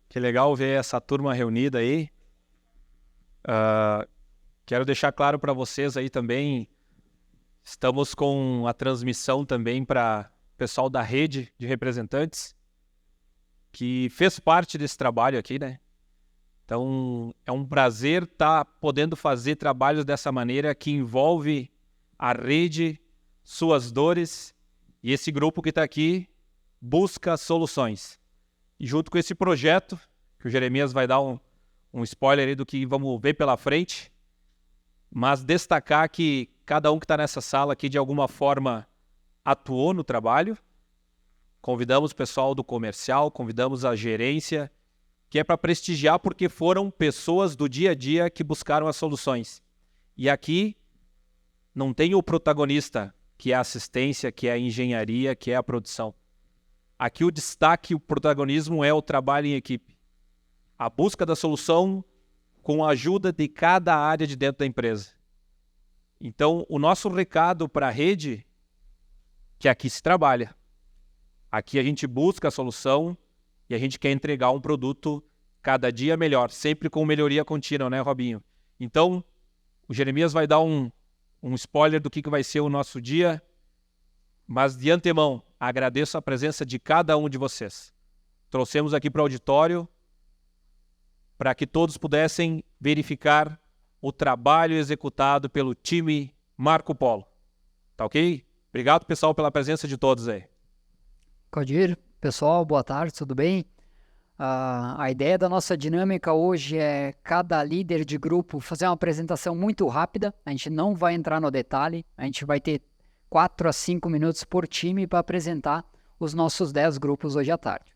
Que legal ver essa turma reunida aí. Quero deixar claro para vocês aí também, estamos com a transmissão também para o pessoal da rede de representantes, que fez parte desse trabalho aqui, né? Então, é um prazer estar podendo fazer trabalhos dessa maneira que envolve a rede, suas dores, e esse grupo que está aqui busca soluções. E junto com esse projeto, que o Jeremias vai dar um spoiler aí do que vamos ver pela frente, mas destacar que cada um que está nessa sala aqui de alguma forma atuou no trabalho. Convidamos o pessoal do comercial, convidamos a gerência, que é para prestigiar porque foram pessoas do dia a dia que buscaram as soluções. E aqui não tem o protagonista, que é a assistência, que é a engenharia, que é a produção. Aqui o destaque, o protagonismo é o trabalho em equipe. A busca da solução com a ajuda de cada área de dentro da empresa. Então, o nosso recado para a rede, que aqui se trabalha. Aqui a gente busca a solução e a gente quer entregar um produto cada dia melhor, sempre com melhoria contínua, né, Robinho? Então, o Jeremias vai dar um spoiler do que vai ser o nosso dia, mas de antemão, agradeço a presença de cada um de vocês. Trouxemos aqui para o auditório para que todos pudessem verificar o trabalho executado pelo time Marco Polo. Tá ok? Obrigado, pessoal, pela presença de todos aí. Claudir, pessoal, boa tarde, tudo bem? A ideia da nossa dinâmica hoje é cada líder de grupo fazer uma apresentação muito rápida. A gente não vai entrar no detalhe, a gente vai ter 4 a 5 minutos por time para apresentar os nossos 10 grupos hoje à tarde.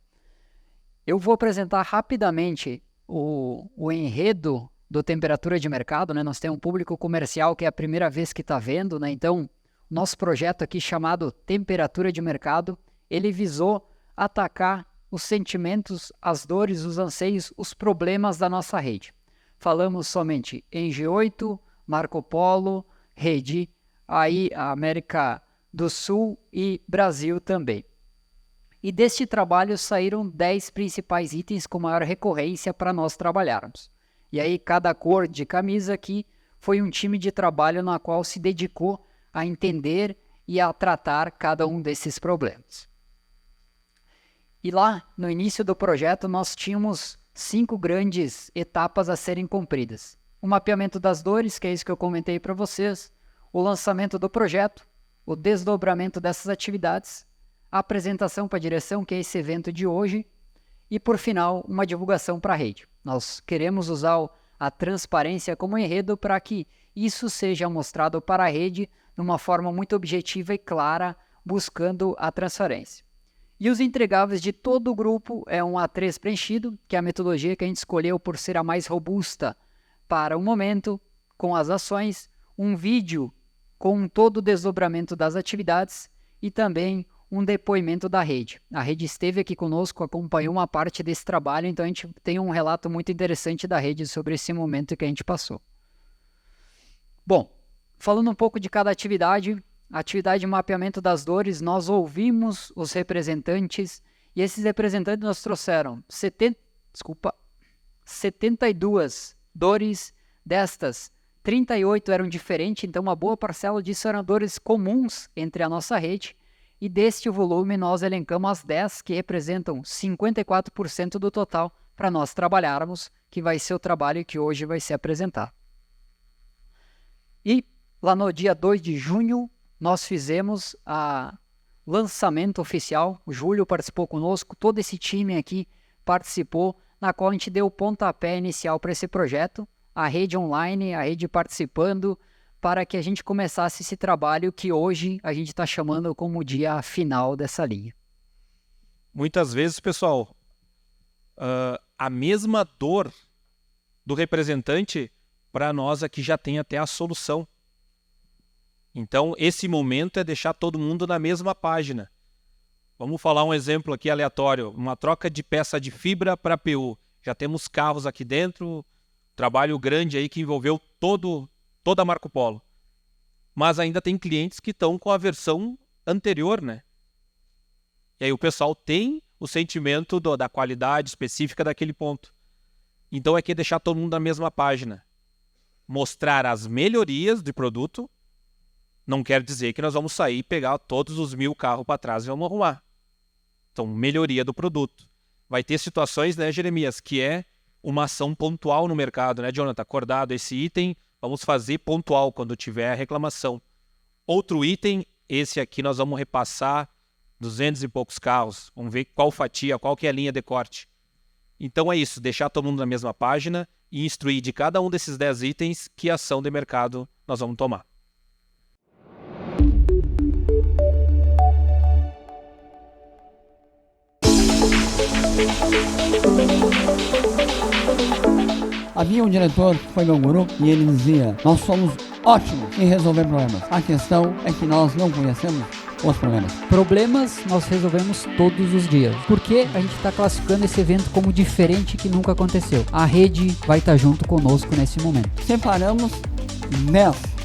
Eu vou apresentar rapidamente o enredo do Temperatura de Mercado, né? Nós temos um público comercial que é a primeira vez que está vendo, né? Então, nosso projeto aqui chamado Temperatura de Mercado, ele visou atacar os sentimentos, as dores, os anseios, os problemas da nossa rede. Falamos somente em G8, Marco Polo, Rede, aí a América do Sul e Brasil também. E deste trabalho saíram 10 principais itens com maior recorrência para nós trabalharmos. E aí cada cor de camisa aqui foi um time de trabalho na qual se dedicou a entender e a tratar cada um desses problemas. E lá, no início do projeto, nós tínhamos 5 grandes etapas a serem cumpridas. O mapeamento das dores, que é isso que eu comentei para vocês, o lançamento do projeto, o desdobramento dessas atividades, a apresentação para a direção, que é esse evento de hoje, e, por final, uma divulgação para a rede. Nós queremos usar a transparência como enredo para que isso seja mostrado para a rede de uma forma muito objetiva e clara, buscando a transparência. E os entregáveis de todo o grupo é um A3 preenchido, que é a metodologia que a gente escolheu por ser a mais robusta para o momento, com as ações, um vídeo com todo o desdobramento das atividades e também um depoimento da rede. A rede esteve aqui conosco, acompanhou uma parte desse trabalho, então a gente tem um relato muito interessante da rede sobre esse momento que a gente passou. Bom, falando um pouco de cada atividade, a atividade de mapeamento das dores, nós ouvimos os representantes e esses representantes nos trouxeram 72 dores, destas 38 eram diferentes, então uma boa parcela disso eram dores comuns entre a nossa rede. E deste volume nós elencamos as 10 que representam 54% do total para nós trabalharmos, que vai ser o trabalho que hoje vai ser apresentado. E lá no dia 2 de junho nós fizemos o lançamento oficial, o Júlio participou conosco, todo esse time aqui participou, na qual a gente deu o pontapé inicial para esse projeto, a rede online, a rede participando, para que a gente começasse esse trabalho que hoje a gente está chamando como o dia final dessa linha. Muitas vezes, pessoal, a mesma dor do representante, para nós aqui já tem até a solução. Então, esse momento é deixar todo mundo na mesma página. Vamos falar um exemplo aqui aleatório, uma troca de peça de fibra para PU. Já temos carros aqui dentro, trabalho grande aí que envolveu toda a Marco Polo. Mas ainda tem clientes que estão com a versão anterior, né? E aí o pessoal tem o sentimento da qualidade específica daquele ponto. Então é que deixar todo mundo na mesma página. Mostrar as melhorias de produto não quer dizer que nós vamos sair e pegar todos os 1000 carros para trás e vamos arrumar. Então, melhoria do produto. Vai ter situações, né, Jeremias, que é uma ação pontual no mercado, né, Jonathan? Acordado, esse item vamos fazer pontual quando tiver a reclamação. Outro item, esse aqui nós vamos repassar 200 e poucos carros. Vamos ver qual fatia, qual que é a linha de corte. Então é isso, deixar todo mundo na mesma página e instruir de cada um desses 10 itens que ação de mercado nós vamos tomar. Havia um diretor que foi meu guru e ele dizia: nós somos ótimos em resolver problemas. A questão é que nós não conhecemos os problemas. Problemas nós resolvemos todos os dias. Por que a gente está classificando esse evento como diferente que nunca aconteceu? A rede vai estar junto conosco nesse momento. Separamos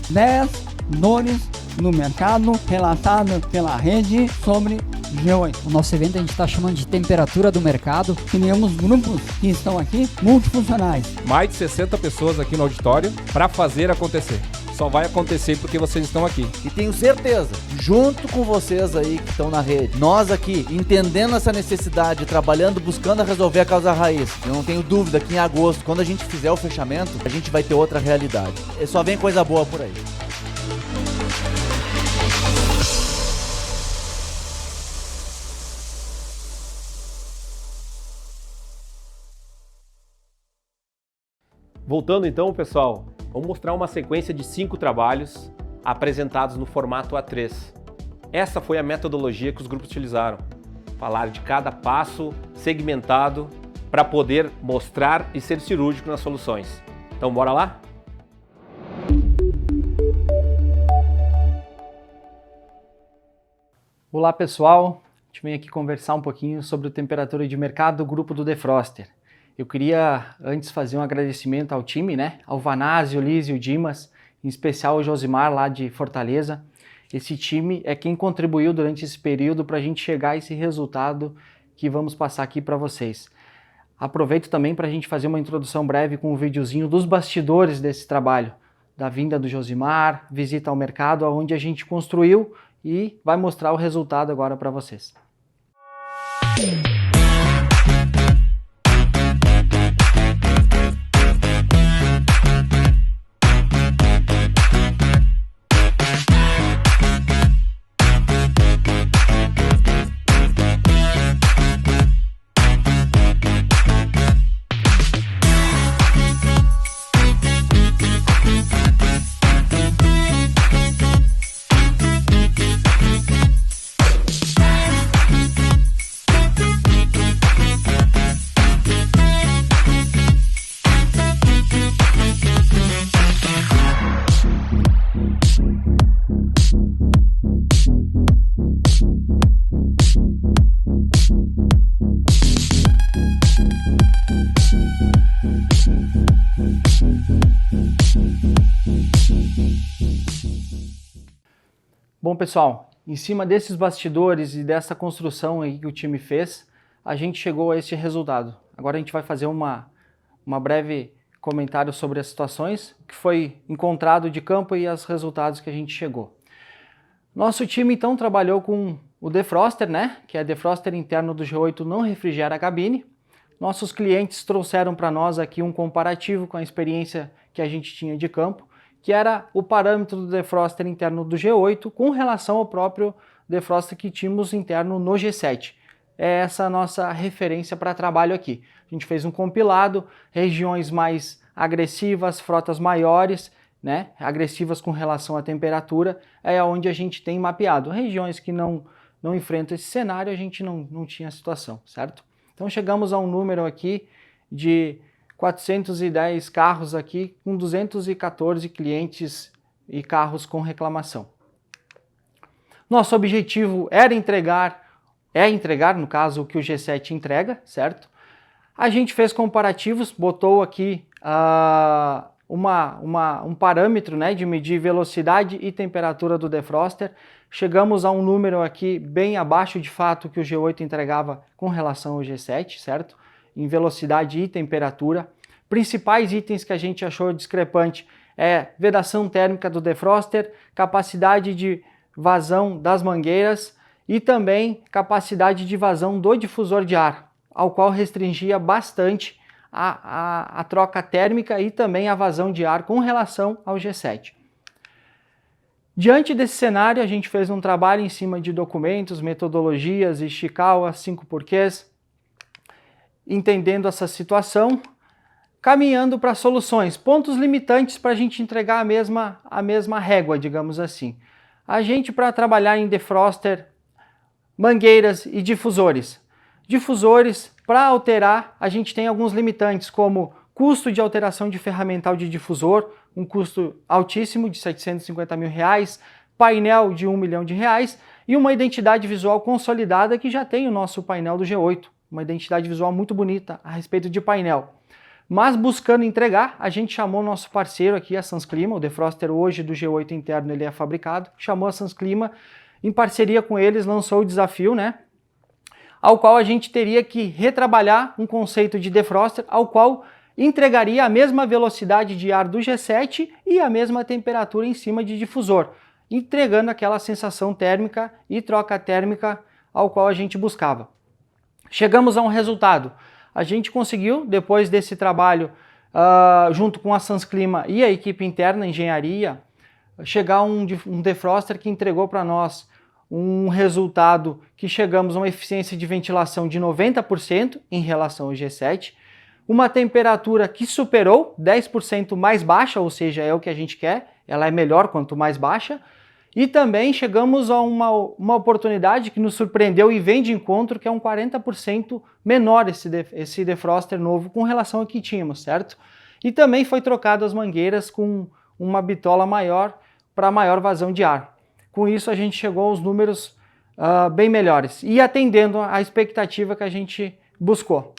10 dores no mercado relatado pela rede sobre G8. O nosso evento a gente está chamando de temperatura do mercado. Criamos grupos que estão aqui multifuncionais. Mais de 60 pessoas aqui no auditório para fazer acontecer. Só vai acontecer porque vocês estão aqui. E tenho certeza, junto com vocês aí que estão na rede, nós aqui, entendendo essa necessidade, trabalhando, buscando resolver a causa raiz, eu não tenho dúvida que em agosto, quando a gente fizer o fechamento, a gente vai ter outra realidade. E só vem coisa boa por aí. Voltando então, pessoal, vamos mostrar uma sequência de 5 trabalhos apresentados no formato A3. Essa foi a metodologia que os grupos utilizaram. Falar de cada passo segmentado para poder mostrar e ser cirúrgico nas soluções. Então, bora lá? Olá pessoal, a gente vem aqui conversar um pouquinho sobre a temperatura de mercado do grupo do Defroster. Eu queria antes fazer um agradecimento ao time, né? Ao Vanazzi, o Liz e o Dimas, em especial o Josimar lá de Fortaleza. Esse time é quem contribuiu durante esse período para a gente chegar a esse resultado que vamos passar aqui para vocês. Aproveito também para a gente fazer uma introdução breve com um videozinho dos bastidores desse trabalho, da vinda do Josimar, visita ao mercado, onde a gente construiu e vai mostrar o resultado agora para vocês. Bom pessoal, em cima desses bastidores e dessa construção aí que o time fez, a gente chegou a esse resultado. Agora a gente vai fazer uma breve comentário sobre as situações que foi encontrado de campo e os resultados que a gente chegou. Nosso time então trabalhou com o defroster, né? Que é defroster interno do G8, não refrigera a cabine. Nossos clientes trouxeram para nós aqui um comparativo com a experiência que a gente tinha de campo, que era o parâmetro do defroster interno do G8 com relação ao próprio defroster que tínhamos interno no G7. É essa a nossa referência para trabalho aqui. A gente fez um compilado, regiões mais agressivas, frotas maiores, né, agressivas com relação à temperatura, é onde a gente tem mapeado. Regiões que não enfrentam esse cenário, a gente não tinha situação, certo? Então chegamos a um número aqui de 410 carros aqui, com 214 clientes e carros com reclamação. Nosso objetivo era entregar, no caso, o que o G7 entrega, certo? A gente fez comparativos, botou aqui um parâmetro, né, de medir velocidade e temperatura do defroster, chegamos a um número aqui bem abaixo de fato que o G8 entregava com relação ao G7, certo? Em velocidade e temperatura. Principais itens que a gente achou discrepante é vedação térmica do defroster, capacidade de vazão das mangueiras e também capacidade de vazão do difusor de ar, ao qual restringia bastante a troca térmica e também a vazão de ar com relação ao G7. Diante desse cenário, a gente fez um trabalho em cima de documentos, metodologias, Ishikawa, 5 porquês, entendendo essa situação, caminhando para soluções, pontos limitantes para a gente entregar a mesma régua, digamos assim. A gente, para trabalhar em defroster, mangueiras e difusores. Difusores, para alterar, a gente tem alguns limitantes, como custo de alteração de ferramental de difusor, um custo altíssimo de R$750 mil, painel de R$1 milhão e uma identidade visual consolidada que já tem o nosso painel do G8, uma identidade visual muito bonita a respeito de painel. Mas buscando entregar, a gente chamou nosso parceiro aqui, a Sansclima, o defroster hoje do G8 interno ele é fabricado, chamou a Sansclima, em parceria com eles lançou o desafio, né? Ao qual a gente teria que retrabalhar um conceito de defroster, ao qual entregaria a mesma velocidade de ar do G7 e a mesma temperatura em cima de difusor, entregando aquela sensação térmica e troca térmica ao qual a gente buscava. Chegamos a um resultado. A gente conseguiu, depois desse trabalho, junto com a Sansclima e a equipe interna, engenharia, chegar a um defroster que entregou para nós um resultado que chegamos a uma eficiência de ventilação de 90% em relação ao G7, uma temperatura que superou 10% mais baixa, ou seja, é o que a gente quer, ela é melhor quanto mais baixa, e também chegamos a uma oportunidade que nos surpreendeu e vem de encontro, que é um 40% menor esse defroster novo com relação ao que tínhamos, certo? E também foi trocado as mangueiras com uma bitola maior para maior vazão de ar. Com isso a gente chegou aos números bem melhores e atendendo à expectativa que a gente buscou.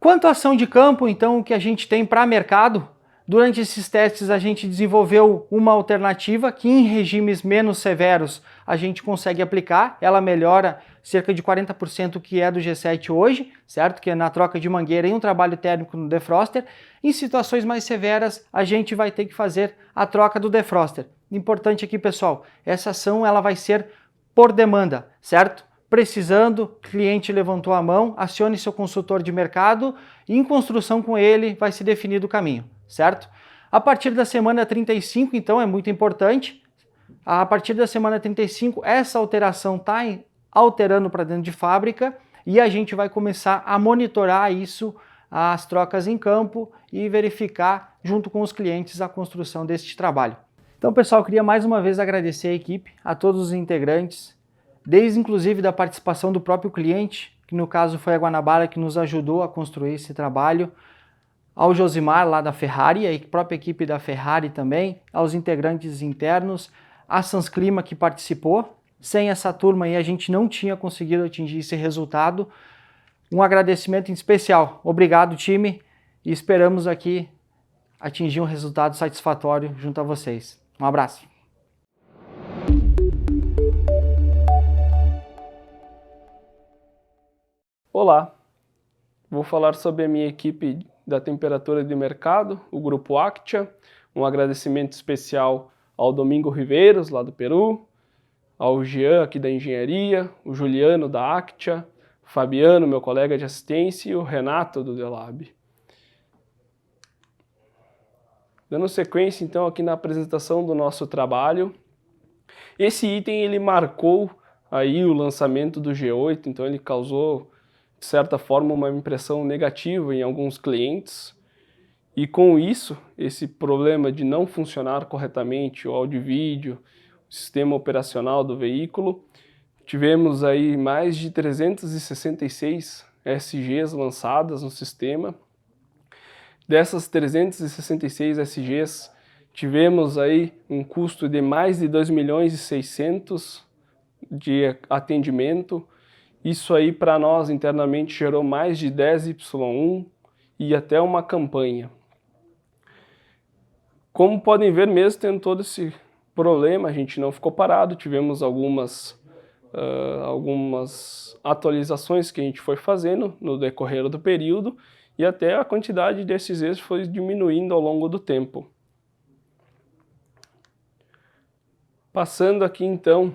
Quanto à ação de campo, então, o que a gente tem para mercado, durante esses testes a gente desenvolveu uma alternativa que em regimes menos severos a gente consegue aplicar, ela melhora cerca de 40% o que é do G7 hoje, certo? Que é na troca de mangueira e um trabalho térmico no defroster. Em situações mais severas a gente vai ter que fazer a troca do defroster. Importante aqui, pessoal, essa ação ela vai ser por demanda, certo? Precisando, cliente levantou a mão, acione seu consultor de mercado e em construção com ele vai se definir o caminho, certo? A partir da semana 35, então, é muito importante, a partir da semana 35 essa alteração está alterando para dentro de fábrica e a gente vai começar a monitorar isso, as trocas em campo e verificar junto com os clientes a construção deste trabalho. Então, pessoal, queria mais uma vez agradecer a equipe, a todos os integrantes, desde inclusive da participação do próprio cliente, que no caso foi a Guanabara que nos ajudou a construir esse trabalho, ao Josimar lá da Ferrari, a própria equipe da Ferrari também, aos integrantes internos, a Sansclima que participou. Sem essa turma aí a gente não tinha conseguido atingir esse resultado. Um agradecimento em especial. Obrigado, time, e esperamos aqui atingir um resultado satisfatório junto a vocês. Um abraço. Olá, vou falar sobre a minha equipe da temperatura de mercado, o Grupo Actia. Um agradecimento especial ao Domingo Riveiros, lá do Peru, ao Jean, aqui da engenharia, o Juliano, da Actia, o Fabiano, meu colega de assistência, e o Renato, do Delab. Dando sequência, então, aqui na apresentação do nosso trabalho, esse item ele marcou aí o lançamento do G8, então ele causou, de certa forma, uma impressão negativa em alguns clientes. E com isso, esse problema de não funcionar corretamente o áudio e vídeo, o sistema operacional do veículo, tivemos aí mais de 366 SGs lançadas no sistema. Dessas 366 SGs, tivemos aí um custo de mais de 2.600.000 de atendimento. Isso aí para nós internamente gerou mais de 10Y1 e até uma campanha. Como podem ver, mesmo tendo todo esse problema, a gente não ficou parado, tivemos algumas atualizações que a gente foi fazendo no decorrer do período e até a quantidade desses erros foi diminuindo ao longo do tempo. Passando aqui então,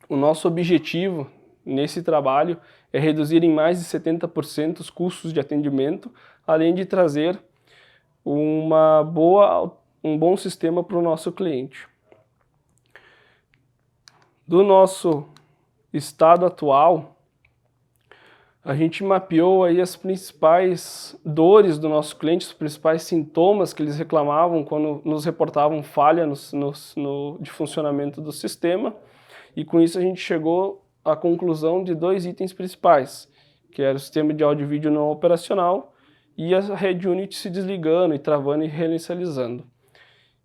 o nosso objetivo nesse trabalho é reduzir em mais de 70% os custos de atendimento, além de trazer um bom sistema para o nosso cliente. Do nosso estado atual, a gente mapeou aí as principais dores do nosso cliente, os principais sintomas que eles reclamavam quando nos reportavam falha de funcionamento do sistema, e com isso a gente chegou à conclusão de 2 itens principais, que era o sistema de áudio e vídeo não operacional e a rede Unity se desligando e travando e reinicializando.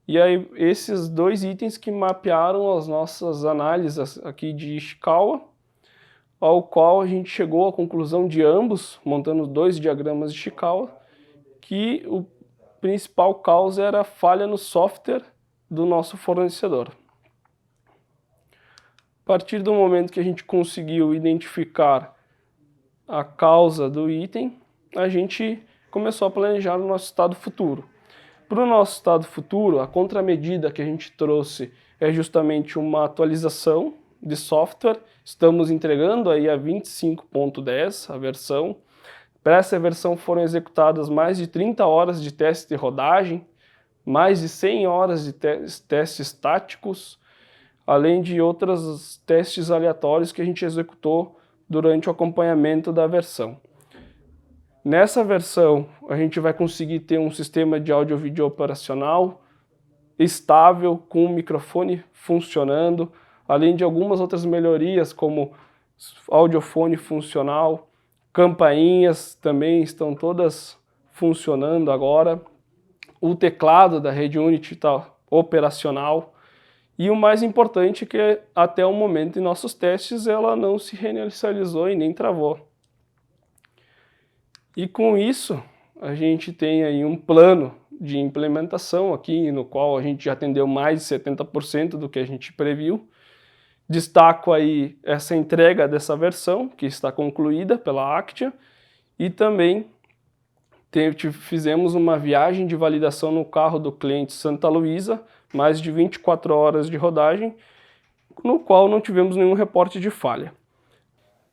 E aí, esses 2 itens que mapearam as nossas análises aqui de Ishikawa, ao qual a gente chegou à conclusão de ambos, montando 2 diagramas de Ishikawa, que o principal causa era a falha no software do nosso fornecedor. A partir do momento que a gente conseguiu identificar a causa do item, a gente começou a planejar o nosso estado futuro. Para o nosso estado futuro, a contramedida que a gente trouxe é justamente uma atualização de software. Estamos entregando aí a 25.10, a versão. Para essa versão foram executadas mais de 30 horas de teste de rodagem, mais de 100 horas de testes táticos, além de outros testes aleatórios que a gente executou durante o acompanhamento da versão. Nessa versão, a gente vai conseguir ter um sistema de áudio e vídeo operacional estável, com o microfone funcionando, além de algumas outras melhorias, como audiofone funcional, campainhas também estão todas funcionando agora, o teclado da rede Unity está operacional, e o mais importante é que até o momento em nossos testes ela não se reinicializou e nem travou. E com isso, a gente tem aí um plano de implementação aqui, no qual a gente já atendeu mais de 70% do que a gente previu. Destaco aí essa entrega dessa versão, que está concluída pela Actia, e também fizemos uma viagem de validação no carro do cliente Santa Luísa, mais de 24 horas de rodagem, no qual não tivemos nenhum reporte de falha.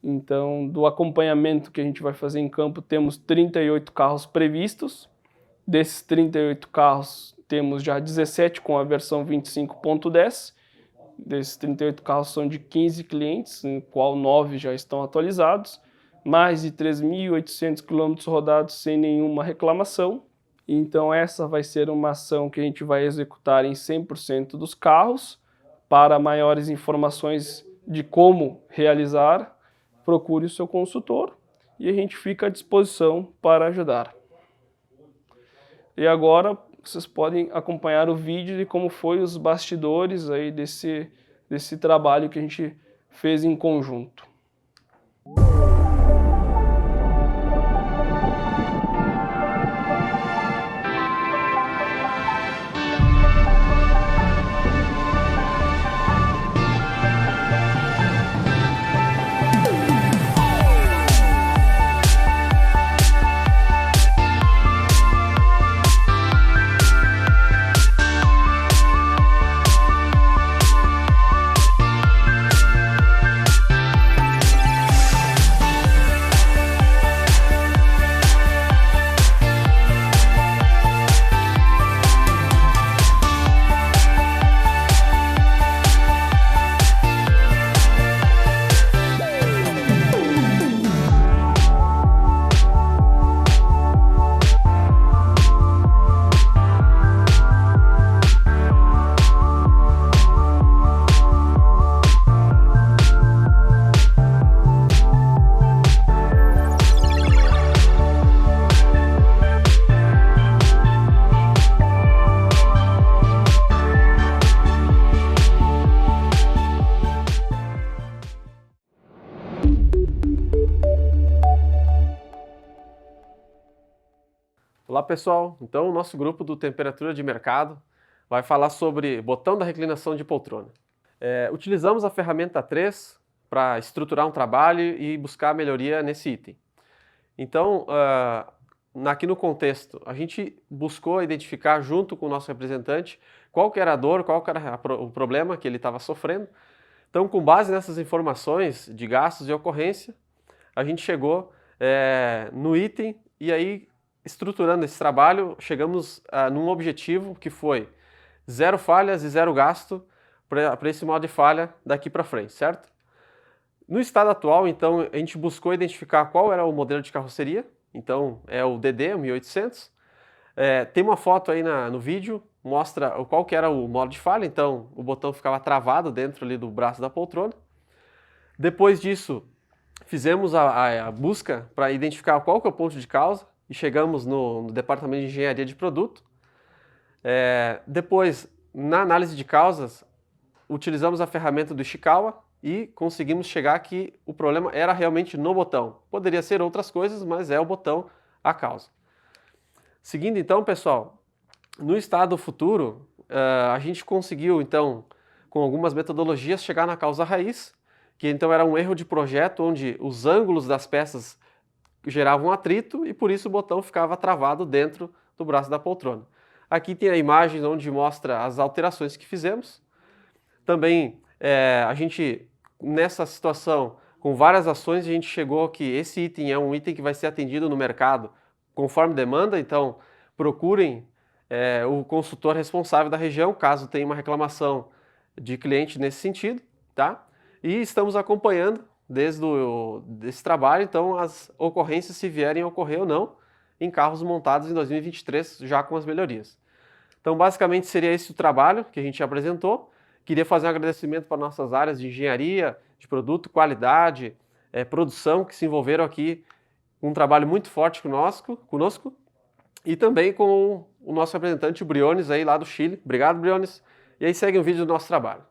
Então, do acompanhamento que a gente vai fazer em campo, temos 38 carros previstos. Desses 38 carros, temos já 17 com a versão 25.10. Desses 38 carros são de 15 clientes, no qual 9 já estão atualizados. Mais de 3.800 km rodados sem nenhuma reclamação. Então, essa vai ser uma ação que a gente vai executar em 100% dos carros. Para maiores informações de como realizar, procure o seu consultor e a gente fica à disposição para ajudar. E agora vocês podem acompanhar o vídeo de como foi os bastidores aí desse trabalho que a gente fez em conjunto. Olá pessoal, então o nosso grupo do Temperatura de Mercado vai falar sobre botão da reclinação de poltrona. Utilizamos a ferramenta 3 para estruturar um trabalho e buscar melhoria nesse item. Então, aqui no contexto, a gente buscou identificar junto com o nosso representante qual que era a dor, qual que era o problema que ele estava sofrendo. Então, com base nessas informações de gastos e ocorrência, a gente chegou no item e aí, estruturando esse trabalho, chegamos num objetivo que foi 0 falhas e 0 gasto para esse modo de falha daqui para frente, certo? No estado atual, então, a gente buscou identificar qual era o modelo de carroceria. Então, é o DD, o 1800. Tem uma foto aí no vídeo, mostra qual que era o modo de falha. Então, o botão ficava travado dentro ali do braço da poltrona. Depois disso, fizemos a busca para identificar qual que é o ponto de causa e chegamos no departamento de engenharia de produto. Depois, na análise de causas, utilizamos a ferramenta do Ishikawa e conseguimos chegar que o problema era realmente no botão. Poderia ser outras coisas, mas é o botão a causa. Seguindo então, pessoal, no estado futuro, a gente conseguiu então, com algumas metodologias, chegar na causa raiz, que então era um erro de projeto onde os ângulos das peças geravam atrito e por isso o botão ficava travado dentro do braço da poltrona. Aqui tem a imagem onde mostra as alterações que fizemos. Também a gente, nessa situação, com várias ações, a gente chegou que esse item é um item que vai ser atendido no mercado conforme demanda, então procurem o consultor responsável da região, caso tenha uma reclamação de cliente nesse sentido, tá? E estamos acompanhando desde esse trabalho, então, as ocorrências, se vierem a ocorrer ou não, em carros montados em 2023, já com as melhorias. Então, basicamente, seria esse o trabalho que a gente apresentou. Queria fazer um agradecimento para nossas áreas de engenharia, de produto, qualidade, produção, que se envolveram aqui com um trabalho muito forte conosco, e também com o nosso representante, o Briones, aí lá do Chile. Obrigado, Briones. E aí segue um vídeo do nosso trabalho.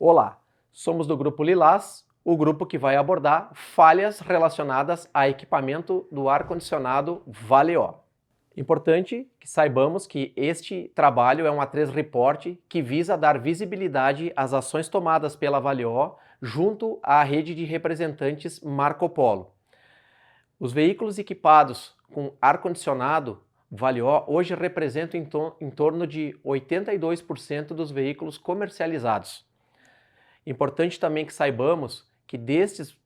Olá, somos do Grupo Lilás, o grupo que vai abordar falhas relacionadas a equipamento do ar-condicionado Valeo. Importante que saibamos que este trabalho é um A3 Report que visa dar visibilidade às ações tomadas pela Valeo junto à rede de representantes Marco Polo. Os veículos equipados com ar-condicionado Valeo hoje representam em torno de 82% dos veículos comercializados. Importante também que saibamos que destes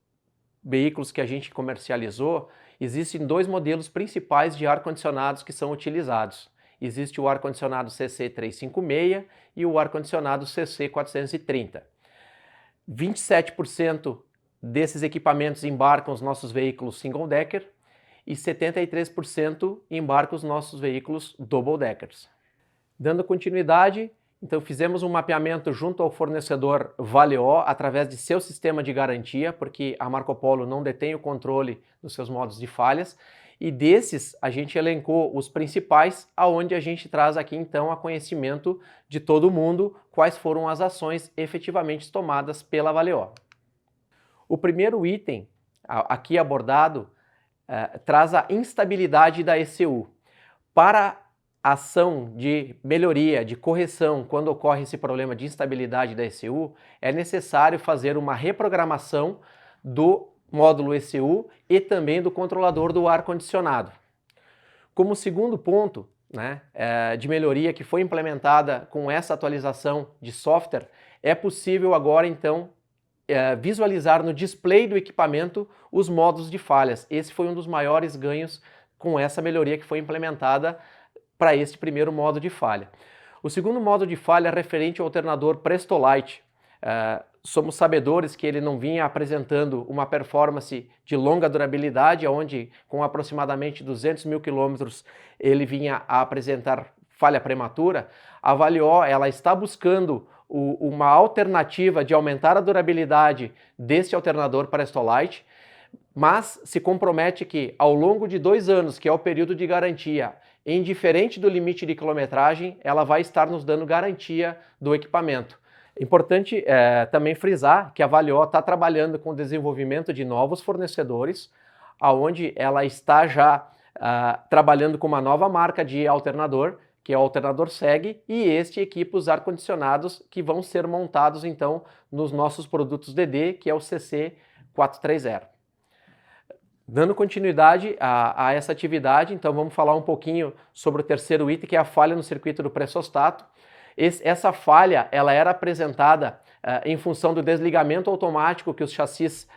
veículos que a gente comercializou, existem 2 modelos principais de ar-condicionados que são utilizados. Existe o ar-condicionado CC356 e o ar-condicionado CC430. 27% desses equipamentos embarcam os nossos veículos single-decker e 73% embarcam os nossos veículos double-deckers. Dando continuidade, então fizemos um mapeamento junto ao fornecedor Valeo através de seu sistema de garantia, porque a Marco Polo não detém o controle dos seus modos de falhas, e desses a gente elencou os principais, aonde a gente traz aqui então a conhecimento de todo mundo quais foram as ações efetivamente tomadas pela Valeo. O primeiro item aqui abordado traz a instabilidade da ECU. Para a ação de melhoria, de correção, quando ocorre esse problema de instabilidade da ECU, é necessário fazer uma reprogramação do módulo ECU e também do controlador do ar-condicionado. Como segundo ponto, né, de melhoria que foi implementada com essa atualização de software, é possível agora então visualizar no display do equipamento os modos de falhas. Esse foi um dos maiores ganhos com essa melhoria que foi implementada para este primeiro modo de falha. O segundo modo de falha é referente ao alternador Prestolite. Somos sabedores que ele não vinha apresentando uma performance de longa durabilidade, onde com aproximadamente 200 mil quilômetros ele vinha a apresentar falha prematura. A Valeó ela está buscando uma alternativa de aumentar a durabilidade desse alternador Prestolite, mas se compromete que ao longo de 2 anos, que é o período de garantia, indiferente do limite de quilometragem, ela vai estar nos dando garantia do equipamento. Importante também frisar que a Valeó está trabalhando com o desenvolvimento de novos fornecedores, onde ela está já trabalhando com uma nova marca de alternador, que é o alternador SEG, e este equipa os ar-condicionados que vão ser montados então nos nossos produtos DD, que é o CC430. Dando continuidade a essa atividade, então vamos falar um pouquinho sobre o terceiro item, que é a falha no circuito do pressostato. Essa falha ela era apresentada em função do desligamento automático que os chassis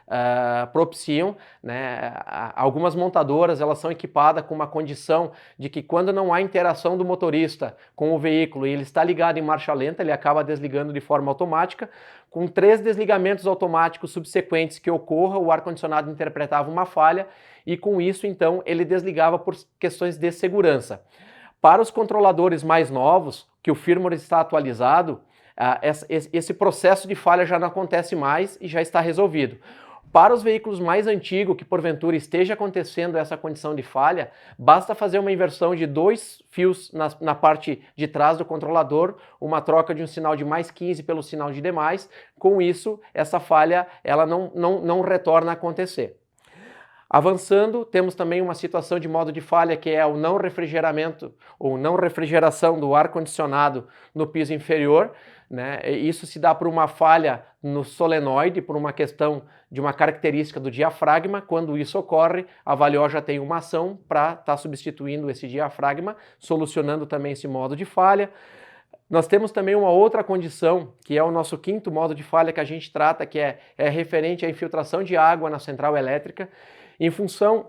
propiciam, né? Algumas montadoras elas são equipadas com uma condição de que quando não há interação do motorista com o veículo e ele está ligado em marcha lenta, ele acaba desligando de forma automática. Com 3 desligamentos automáticos subsequentes que ocorra, o ar-condicionado interpretava uma falha e com isso então ele desligava por questões de segurança. Para os controladores mais novos, que o firmware está atualizado, esse processo de falha já não acontece mais e já está resolvido. Para os veículos mais antigos, que porventura esteja acontecendo essa condição de falha, basta fazer uma inversão de 2 fios na parte de trás do controlador, uma troca de um sinal de mais 15 pelo sinal de demais. Com isso, essa falha ela não retorna a acontecer. Avançando, temos também uma situação de modo de falha que é o não refrigeramento ou não refrigeração do ar-condicionado no piso inferior, né? Isso se dá por uma falha no solenoide, por uma questão de uma característica do diafragma. Quando isso ocorre, a Valeó já tem uma ação para estar substituindo esse diafragma, solucionando também esse modo de falha. Nós temos também uma outra condição, que é o nosso quinto modo de falha que a gente trata, que é referente à infiltração de água na central elétrica. Em função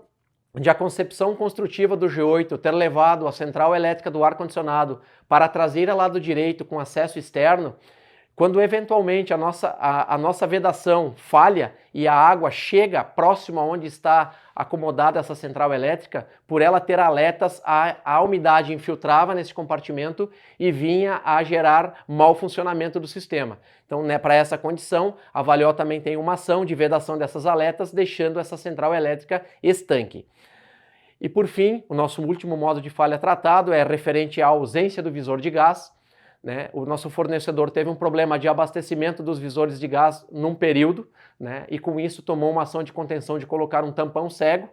de a concepção construtiva do G8 ter levado a central elétrica do ar-condicionado para a traseira lado direito com acesso externo, quando eventualmente a nossa vedação falha e a água chega próximo a onde está acomodada essa central elétrica, por ela ter aletas, a umidade infiltrava nesse compartimento e vinha a gerar mau funcionamento do sistema. Então, né, para essa condição, a Valeó também tem uma ação de vedação dessas aletas, deixando essa central elétrica estanque. E por fim, o nosso último modo de falha tratado é referente à ausência do visor de gás. Né? O nosso fornecedor teve um problema de abastecimento dos visores de gás num período, né? E com isso tomou uma ação de contenção de colocar um tampão cego,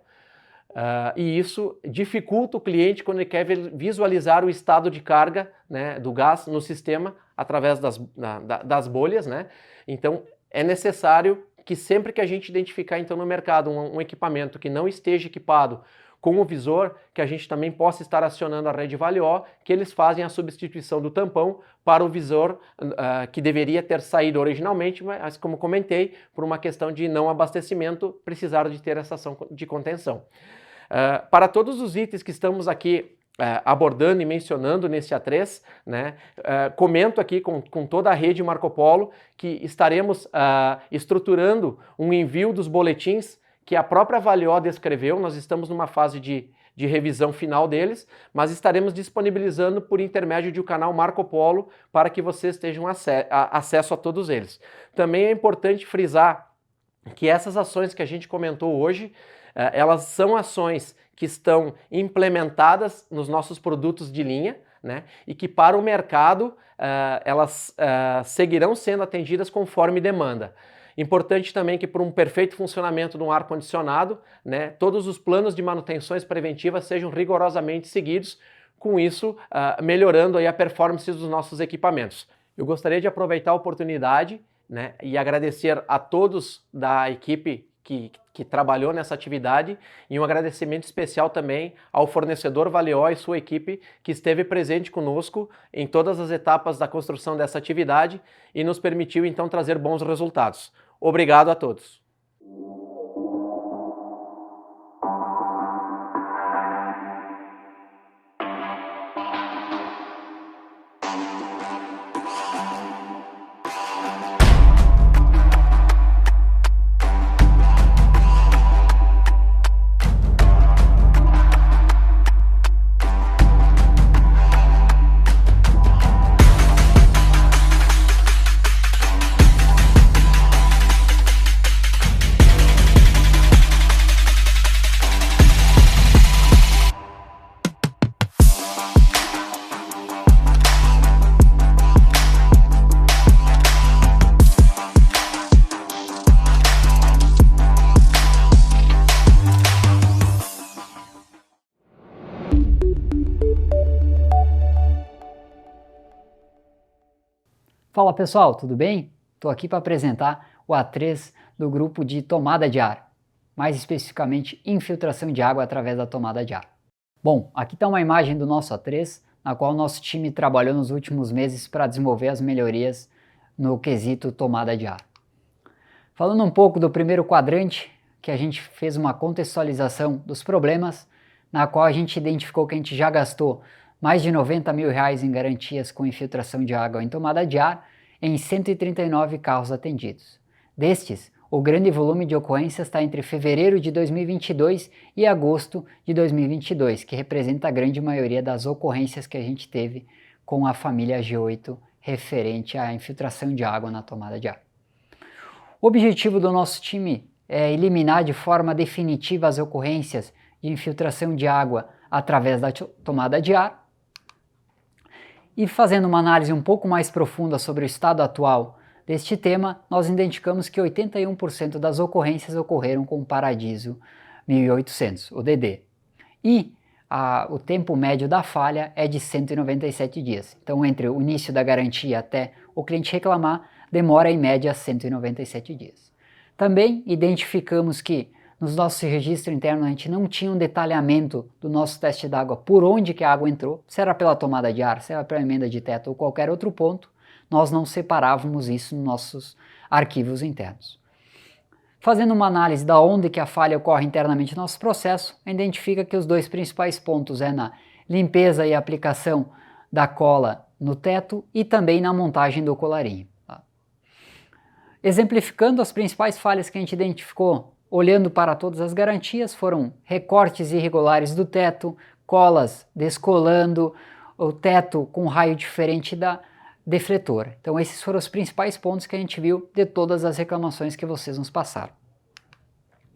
e isso dificulta o cliente quando ele quer visualizar o estado de carga, né, do gás no sistema através das bolhas, né? Então é necessário que sempre que a gente identificar então no mercado um equipamento que não esteja equipado com o visor, que a gente também possa estar acionando a rede Valeó, que eles fazem a substituição do tampão para o visor que deveria ter saído originalmente, mas como comentei, por uma questão de não abastecimento, precisaram de ter essa ação de contenção. Para todos os itens que estamos aqui abordando e mencionando nesse A3, né, comento aqui com toda a rede Marco Polo que estaremos estruturando um envio dos boletins que a própria Valeó descreveu. Nós estamos numa fase de revisão final deles, mas estaremos disponibilizando por intermédio de um canal Marco Polo para que vocês tenham acesso a todos eles. Também é importante frisar que essas ações que a gente comentou hoje, elas são ações que estão implementadas nos nossos produtos de linha, né, e que para o mercado elas seguirão sendo atendidas conforme demanda. Importante também que para um perfeito funcionamento de um ar-condicionado, né, todos os planos de manutenções preventivas sejam rigorosamente seguidos, com isso melhorando aí a performance dos nossos equipamentos. Eu gostaria de aproveitar a oportunidade, né, e agradecer a todos da equipe que trabalhou nessa atividade e um agradecimento especial também ao fornecedor Valeó e sua equipe que esteve presente conosco em todas as etapas da construção dessa atividade e nos permitiu então trazer bons resultados. Obrigado a todos. Fala pessoal, tudo bem? Estou aqui para apresentar o A3 do grupo de tomada de ar, mais especificamente infiltração de água através da tomada de ar. Bom, aqui está uma imagem do nosso A3, na qual o nosso time trabalhou nos últimos meses para desenvolver as melhorias no quesito tomada de ar. Falando um pouco do primeiro quadrante, que a gente fez uma contextualização dos problemas, na qual a gente identificou que a gente já gastou mais de R$90 mil em garantias com infiltração de água em tomada de ar em 139 carros atendidos. Destes, o grande volume de ocorrências está entre fevereiro de 2022 e agosto de 2022, que representa a grande maioria das ocorrências que a gente teve com a família G8 referente à infiltração de água na tomada de ar. O objetivo do nosso time é eliminar de forma definitiva as ocorrências de infiltração de água através da tomada de ar. E fazendo uma análise um pouco mais profunda sobre o estado atual deste tema, nós identificamos que 81% das ocorrências ocorreram com o Paradiso 1800, o DD. E o tempo médio da falha é de 197 dias. Então, entre o início da garantia até o cliente reclamar, demora em média 197 dias. Também identificamos que nos nossos registros internos a gente não tinha um detalhamento do nosso teste d'água por onde que a água entrou, se era pela tomada de ar, se era pela emenda de teto ou qualquer outro ponto, nós não separávamos isso nos nossos arquivos internos. Fazendo uma análise da onde que a falha ocorre internamente no nosso processo, identifica que os dois principais pontos é na limpeza e aplicação da cola no teto e também na montagem do colarinho. Tá? Exemplificando as principais falhas que a gente identificou, olhando para todas as garantias, foram recortes irregulares do teto, colas descolando, o teto com raio diferente da defletora. Então esses foram os principais pontos que a gente viu de todas as reclamações que vocês nos passaram.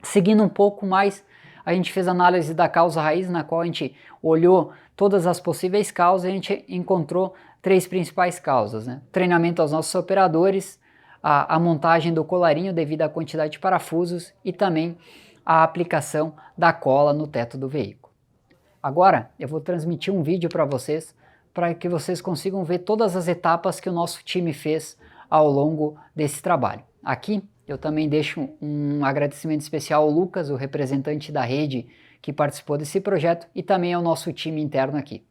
Seguindo um pouco mais, a gente fez análise da causa raiz, na qual a gente olhou todas as possíveis causas e a gente encontrou três principais causas, né? Treinamento aos nossos operadores, a montagem do colarinho devido à quantidade de parafusos e também a aplicação da cola no teto do veículo. Agora eu vou transmitir um vídeo para que vocês consigam ver todas as etapas que o nosso time fez ao longo desse trabalho. Aqui eu também deixo um agradecimento especial ao Lucas, o representante da rede que participou desse projeto, e também ao nosso time interno aqui.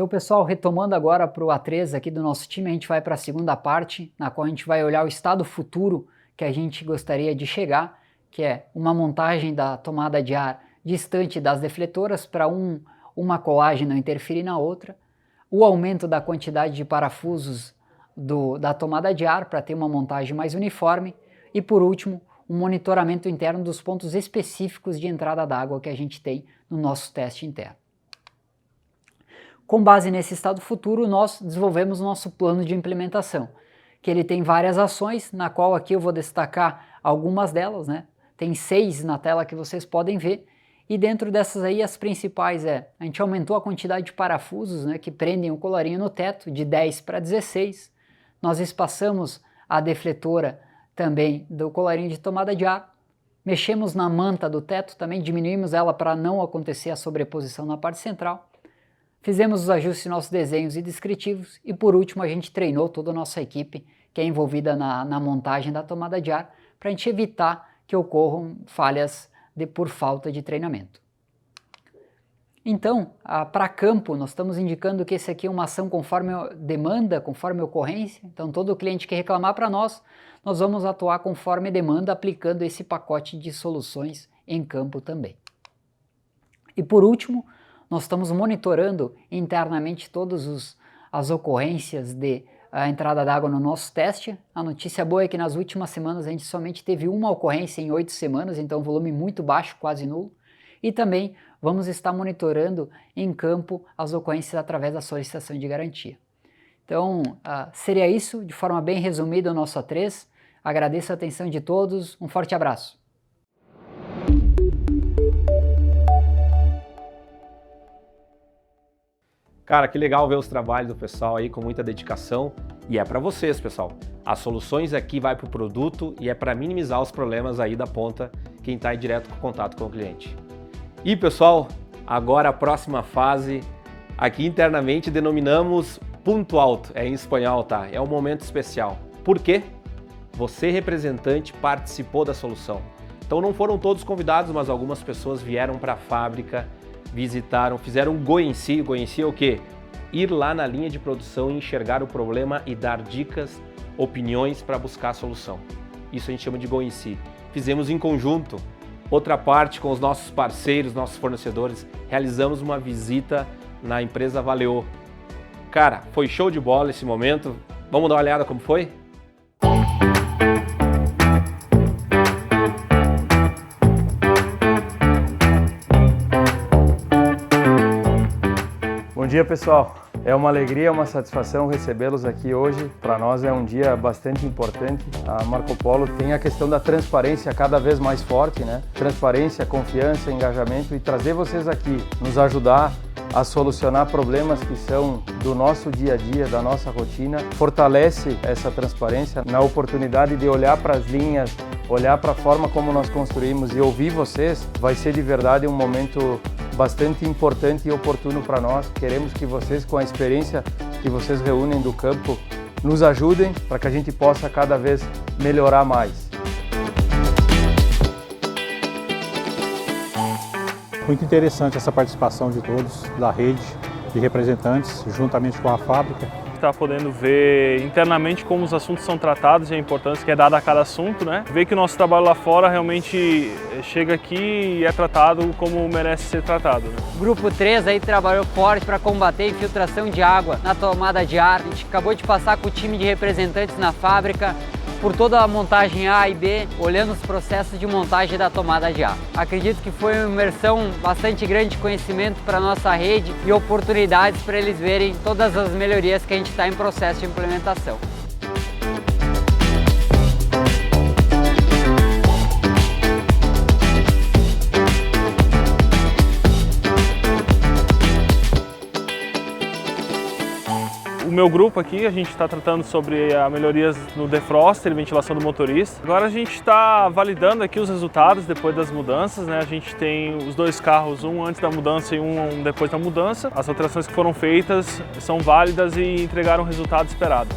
Então, pessoal, retomando agora para o A3 aqui do nosso time, a gente vai para a segunda parte, na qual a gente vai olhar o estado futuro que a gente gostaria de chegar, que é uma montagem da tomada de ar distante das defletoras para uma colagem não interferir na outra, o aumento da quantidade de parafusos da tomada de ar para ter uma montagem mais uniforme e, por último, um monitoramento interno dos pontos específicos de entrada d'água que a gente tem no nosso teste interno. Com base nesse estado futuro, nós desenvolvemos o nosso plano de implementação, que ele tem várias ações, na qual aqui eu vou destacar algumas delas, né? Tem 6 na tela que vocês podem ver, e dentro dessas aí as principais a gente aumentou a quantidade de parafusos, né, que prendem o colarinho no teto de 10 para 16, nós espaçamos a defletora também do colarinho de tomada de ar, mexemos na manta do teto também, diminuímos ela para não acontecer a sobreposição na parte central, fizemos os ajustes em nossos desenhos e descritivos e por último a gente treinou toda a nossa equipe que é envolvida na montagem da tomada de ar para a gente evitar que ocorram falhas por falta de treinamento. Então, para campo, nós estamos indicando que esse aqui é uma ação conforme demanda, conforme ocorrência. Então, todo cliente que reclamar para nós vamos atuar conforme demanda, aplicando esse pacote de soluções em campo também. E por último, nós estamos monitorando internamente todas as ocorrências de entrada d'água no nosso teste. A notícia boa é que nas últimas semanas a gente somente teve uma ocorrência em 8 semanas, então volume muito baixo, quase nulo. E também vamos estar monitorando em campo as ocorrências através da solicitação de garantia. Então, seria isso, de forma bem resumida, o nosso A3. Agradeço a atenção de todos, um forte abraço. Cara, que legal ver os trabalhos do pessoal aí com muita dedicação. E é para vocês, pessoal. As soluções aqui vai para o produto e é para minimizar os problemas aí da ponta, quem está em direto com contato com o cliente. E pessoal, agora a próxima fase, aqui internamente denominamos ponto alto, é em espanhol, tá? É um momento especial. Por quê? Você, representante, participou da solução. Então não foram todos convidados, mas algumas pessoas vieram para a fábrica, visitaram, fizeram um go em si. Go em si é o quê? Ir lá na linha de produção, enxergar o problema e dar dicas, opiniões para buscar a solução. Isso a gente chama de go em si. Fizemos em conjunto. Outra parte com os nossos parceiros, nossos fornecedores, realizamos uma visita na empresa Valeo. Cara, foi show de bola esse momento. Vamos dar uma olhada como foi? Bom dia, pessoal. É uma alegria, uma satisfação recebê-los aqui hoje. Para nós é um dia bastante importante. A Marco Polo tem a questão da transparência cada vez mais forte, né? Transparência, confiança, engajamento e trazer vocês aqui, nos ajudar a solucionar problemas que são do nosso dia a dia, da nossa rotina, fortalece essa transparência na oportunidade de olhar para as linhas, olhar para a forma como nós construímos e ouvir vocês. Vai ser de verdade um momento bastante importante e oportuno para nós. Queremos que vocês, com a experiência que vocês reúnem do campo, nos ajudem para que a gente possa cada vez melhorar mais. Muito interessante essa participação de todos, da rede de representantes, juntamente com a fábrica. Está podendo ver internamente como os assuntos são tratados e a importância que é dada a cada assunto, né? Ver que o nosso trabalho lá fora realmente chega aqui e é tratado como merece ser tratado, né? O Grupo 3 aí trabalhou forte para combater a infiltração de água na tomada de ar. A gente acabou de passar com o time de representantes na fábrica por toda a montagem A e B, olhando os processos de montagem da tomada de ar. Acredito que foi uma imersão bastante grande de conhecimento para a nossa rede e oportunidades para eles verem todas as melhorias que a gente está em processo de implementação. O meu grupo aqui, a gente está tratando sobre melhorias no defroster e ventilação do motorista. Agora a gente está validando aqui os resultados depois das mudanças, né? A gente tem os 2 carros, um antes da mudança e um depois da mudança. As alterações que foram feitas são válidas e entregaram o resultado esperado.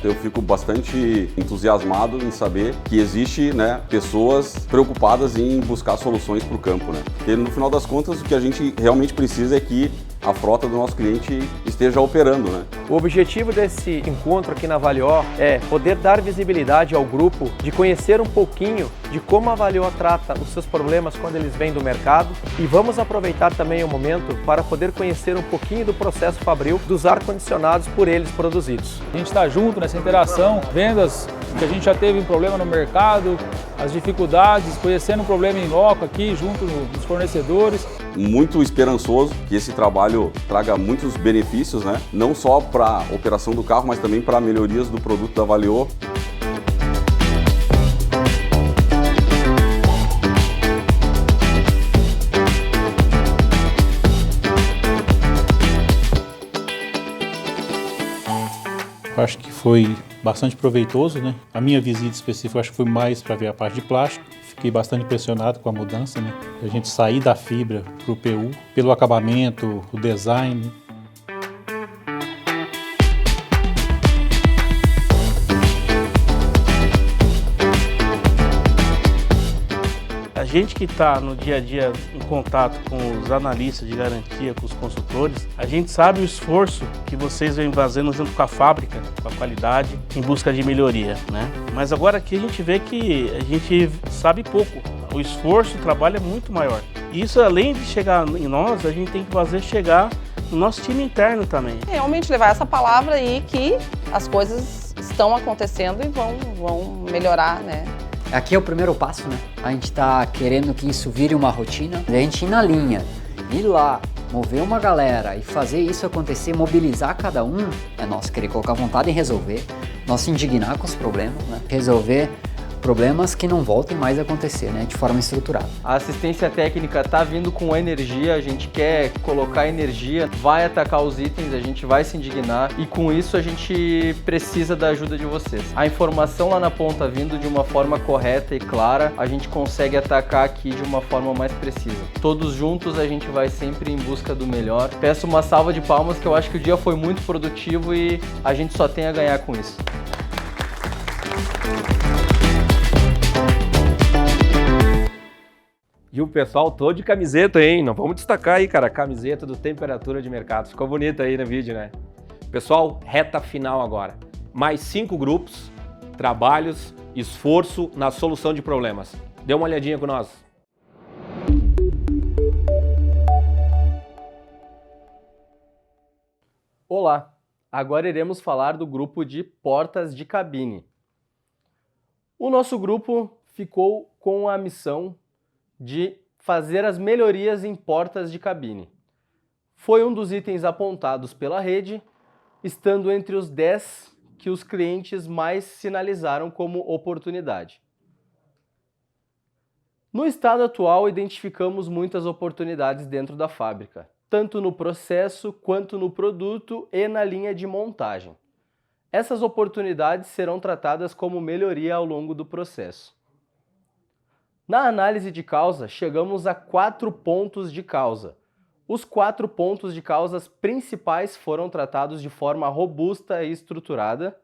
Eu fico bastante entusiasmado em saber que existe, né, pessoas preocupadas em buscar soluções para o campo, né? Porque no final das contas o que a gente realmente precisa é que a frota do nosso cliente esteja operando, né? O objetivo desse encontro aqui na Vale O é poder dar visibilidade ao grupo, de conhecer um pouquinho de como a Vale O trata os seus problemas quando eles vêm do mercado, e vamos aproveitar também o momento para poder conhecer um pouquinho do processo fabril dos ar-condicionados por eles produzidos. A gente está junto nessa interação, vendas que a gente já teve um problema no mercado, as dificuldades, conhecendo um problema em loco aqui junto dos fornecedores. Muito esperançoso que esse trabalho traga muitos benefícios, né? Não só para a operação do carro, mas também para melhorias do produto da Vale O. Eu acho que foi bastante proveitoso, né? A minha visita específica, eu acho que foi mais para ver a parte de plástico. Fiquei bastante impressionado com a mudança, né? A gente sair da fibra para o PU, pelo acabamento, o design. A gente que está no dia a dia em contato com os analistas de garantia, com os consultores, a gente sabe o esforço que vocês vêm fazendo junto com a fábrica, com a qualidade, em busca de melhoria, né? Mas agora aqui a gente vê que a gente sabe pouco. O esforço, o trabalho é muito maior. E isso, além de chegar em nós, a gente tem que fazer chegar no nosso time interno também. Realmente levar essa palavra aí que as coisas estão acontecendo e vão melhorar, né? Aqui é o primeiro passo, né? A gente tá querendo que isso vire uma rotina. A gente ir na linha, ir lá, mover uma galera e fazer isso acontecer, mobilizar cada um, é nosso querer colocar vontade em resolver, nós se indignar com os problemas, né? Resolver problemas que não voltem mais a acontecer, né? De forma estruturada. A assistência técnica tá vindo com energia, a gente quer colocar energia, vai atacar os itens, a gente vai se indignar e com isso a gente precisa da ajuda de vocês. A informação lá na ponta vindo de uma forma correta e clara, a gente consegue atacar aqui de uma forma mais precisa. Todos juntos a gente vai sempre em busca do melhor. Peço uma salva de palmas, que eu acho que o dia foi muito produtivo e a gente só tem a ganhar com isso. E o pessoal todo de camiseta, hein? Não vamos destacar aí, cara, a camiseta do Temperatura de Mercado. Ficou bonita aí no vídeo, né? Pessoal, reta final agora. Mais 5 grupos, trabalhos, esforço na solução de problemas. Dê uma olhadinha com nós. Olá, agora iremos falar do grupo de portas de cabine. O nosso grupo ficou com a missão de fazer as melhorias em portas de cabine. Foi um dos itens apontados pela rede, estando entre os 10 que os clientes mais sinalizaram como oportunidade. No estado atual, identificamos muitas oportunidades dentro da fábrica, tanto no processo quanto no produto e na linha de montagem. Essas oportunidades serão tratadas como melhoria ao longo do processo. Na análise de causa, chegamos a 4 pontos de causa. Os 4 pontos de causas principais foram tratados de forma robusta e estruturada.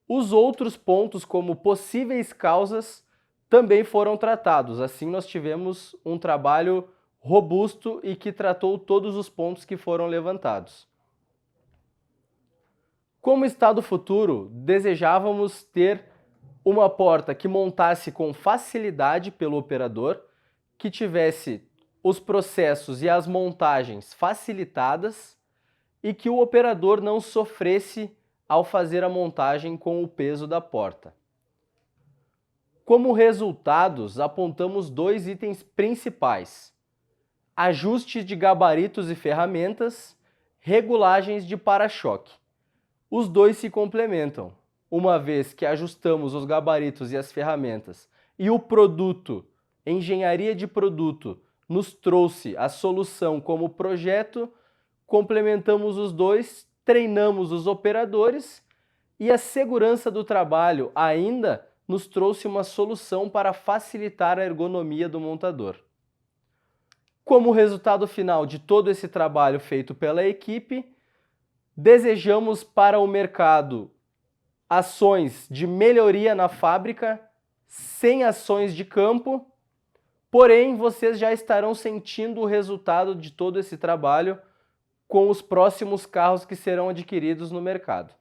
Os outros pontos, como possíveis causas, também foram tratados. Assim, nós tivemos um trabalho robusto e que tratou todos os pontos que foram levantados. Como estado futuro, desejávamos ter uma porta que montasse com facilidade pelo operador, que tivesse os processos e as montagens facilitadas e que o operador não sofresse ao fazer a montagem com o peso da porta. Como resultados, apontamos 2 itens principais: ajustes de gabaritos e ferramentas, regulagens de para-choque. Os dois se complementam, uma vez que ajustamos os gabaritos e as ferramentas e o produto, engenharia de produto, nos trouxe a solução como projeto, complementamos os dois, treinamos os operadores e a segurança do trabalho ainda nos trouxe uma solução para facilitar a ergonomia do montador. Como resultado final de todo esse trabalho feito pela equipe, desejamos para o mercado ações de melhoria na fábrica, sem ações de campo, porém vocês já estarão sentindo o resultado de todo esse trabalho com os próximos carros que serão adquiridos no mercado.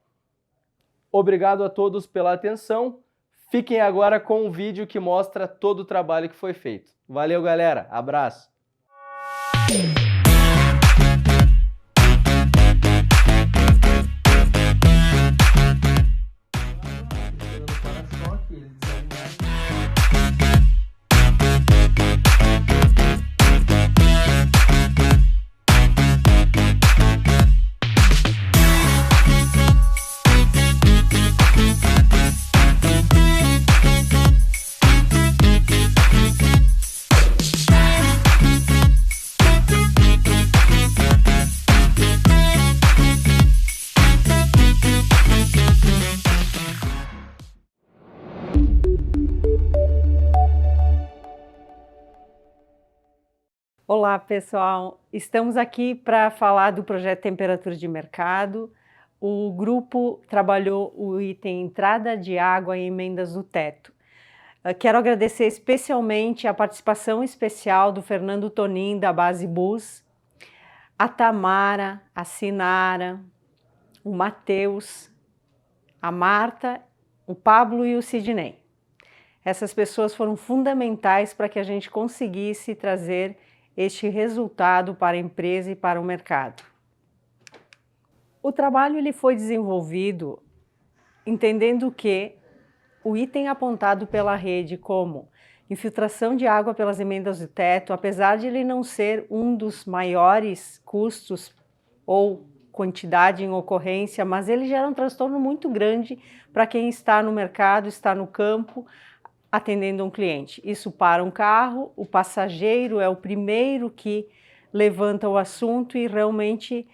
Obrigado a todos pela atenção. Fiquem agora com o vídeo que mostra todo o trabalho que foi feito. Valeu, galera. Abraço. Olá pessoal, estamos aqui para falar do projeto Temperatura de Mercado. O grupo trabalhou o item entrada de água e emendas do teto. Quero agradecer especialmente a participação especial do Fernando Tonin da Base Bus, a Tamara, a Sinara, o Matheus, a Marta, o Pablo e o Sidney. Essas pessoas foram fundamentais para que a gente conseguisse trazer este resultado para a empresa e para o mercado. O trabalho ele foi desenvolvido entendendo que o item apontado pela rede como infiltração de água pelas emendas do teto, apesar de ele não ser um dos maiores custos ou quantidade em ocorrência, mas ele gera um transtorno muito grande para quem está no mercado, está no campo, atendendo um cliente. Isso para um carro, o passageiro é o primeiro que levanta o assunto e realmente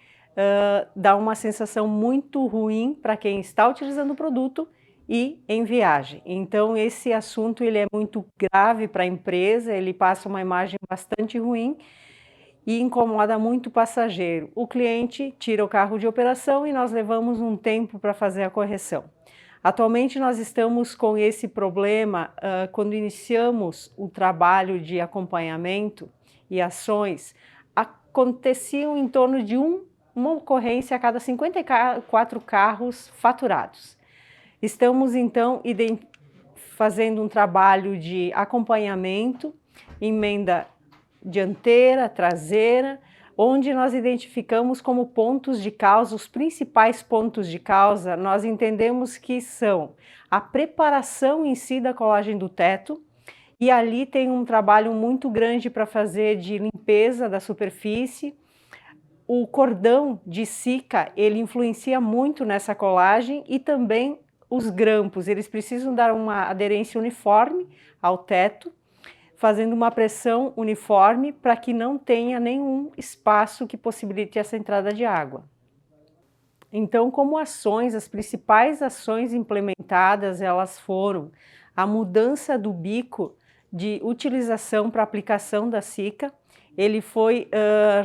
dá uma sensação muito ruim para quem está utilizando o produto e em viagem. Então esse assunto ele é muito grave para a empresa, ele passa uma imagem bastante ruim e incomoda muito o passageiro. O cliente tira o carro de operação e nós levamos um tempo para fazer a correção. Atualmente nós estamos com esse problema, quando iniciamos o trabalho de acompanhamento e ações, aconteciam em torno de uma ocorrência a cada 54 carros faturados. Estamos então fazendo um trabalho de acompanhamento, emenda dianteira, traseira, onde nós identificamos como pontos de causa, os principais pontos de causa, nós entendemos que são a preparação em si da colagem do teto, e ali tem um trabalho muito grande para fazer de limpeza da superfície. O cordão de Sika, ele influencia muito nessa colagem, e também os grampos, eles precisam dar uma aderência uniforme ao teto, fazendo uma pressão uniforme para que não tenha nenhum espaço que possibilite essa entrada de água. Então, como ações, as principais ações implementadas, elas foram a mudança do bico de utilização para aplicação da Sika. Ele foi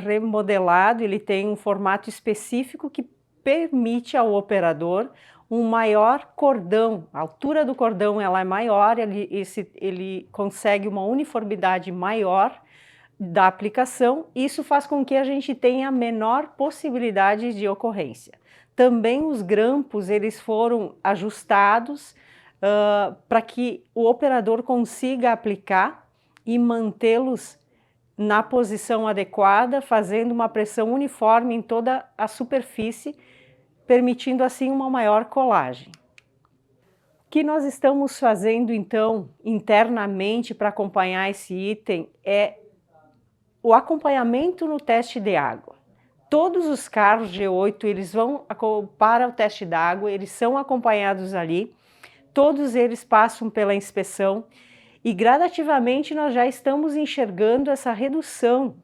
remodelado, ele tem um formato específico que permite ao operador um maior cordão, a altura do cordão ela é maior, ele consegue uma uniformidade maior da aplicação, isso faz com que a gente tenha a menor possibilidade de ocorrência. Também os grampos, eles foram ajustados para que o operador consiga aplicar e mantê-los na posição adequada, fazendo uma pressão uniforme em toda a superfície, permitindo assim uma maior colagem. O que nós estamos fazendo então internamente para acompanhar esse item é o acompanhamento no teste de água. Todos os carros G8 eles vão para o teste de água, eles são acompanhados ali, todos eles passam pela inspeção e gradativamente nós já estamos enxergando essa redução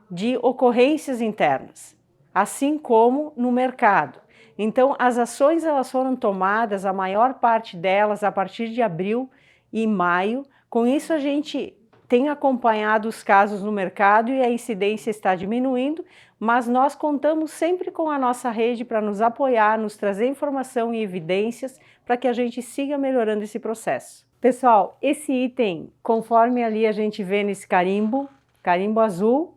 de ocorrências internas, assim como no mercado. Então, as ações elas foram tomadas, a maior parte delas, a partir de abril e maio. Com isso, a gente tem acompanhado os casos no mercado e a incidência está diminuindo, mas nós contamos sempre com a nossa rede para nos apoiar, nos trazer informação e evidências para que a gente siga melhorando esse processo. Pessoal, esse item, conforme ali a gente vê nesse carimbo azul,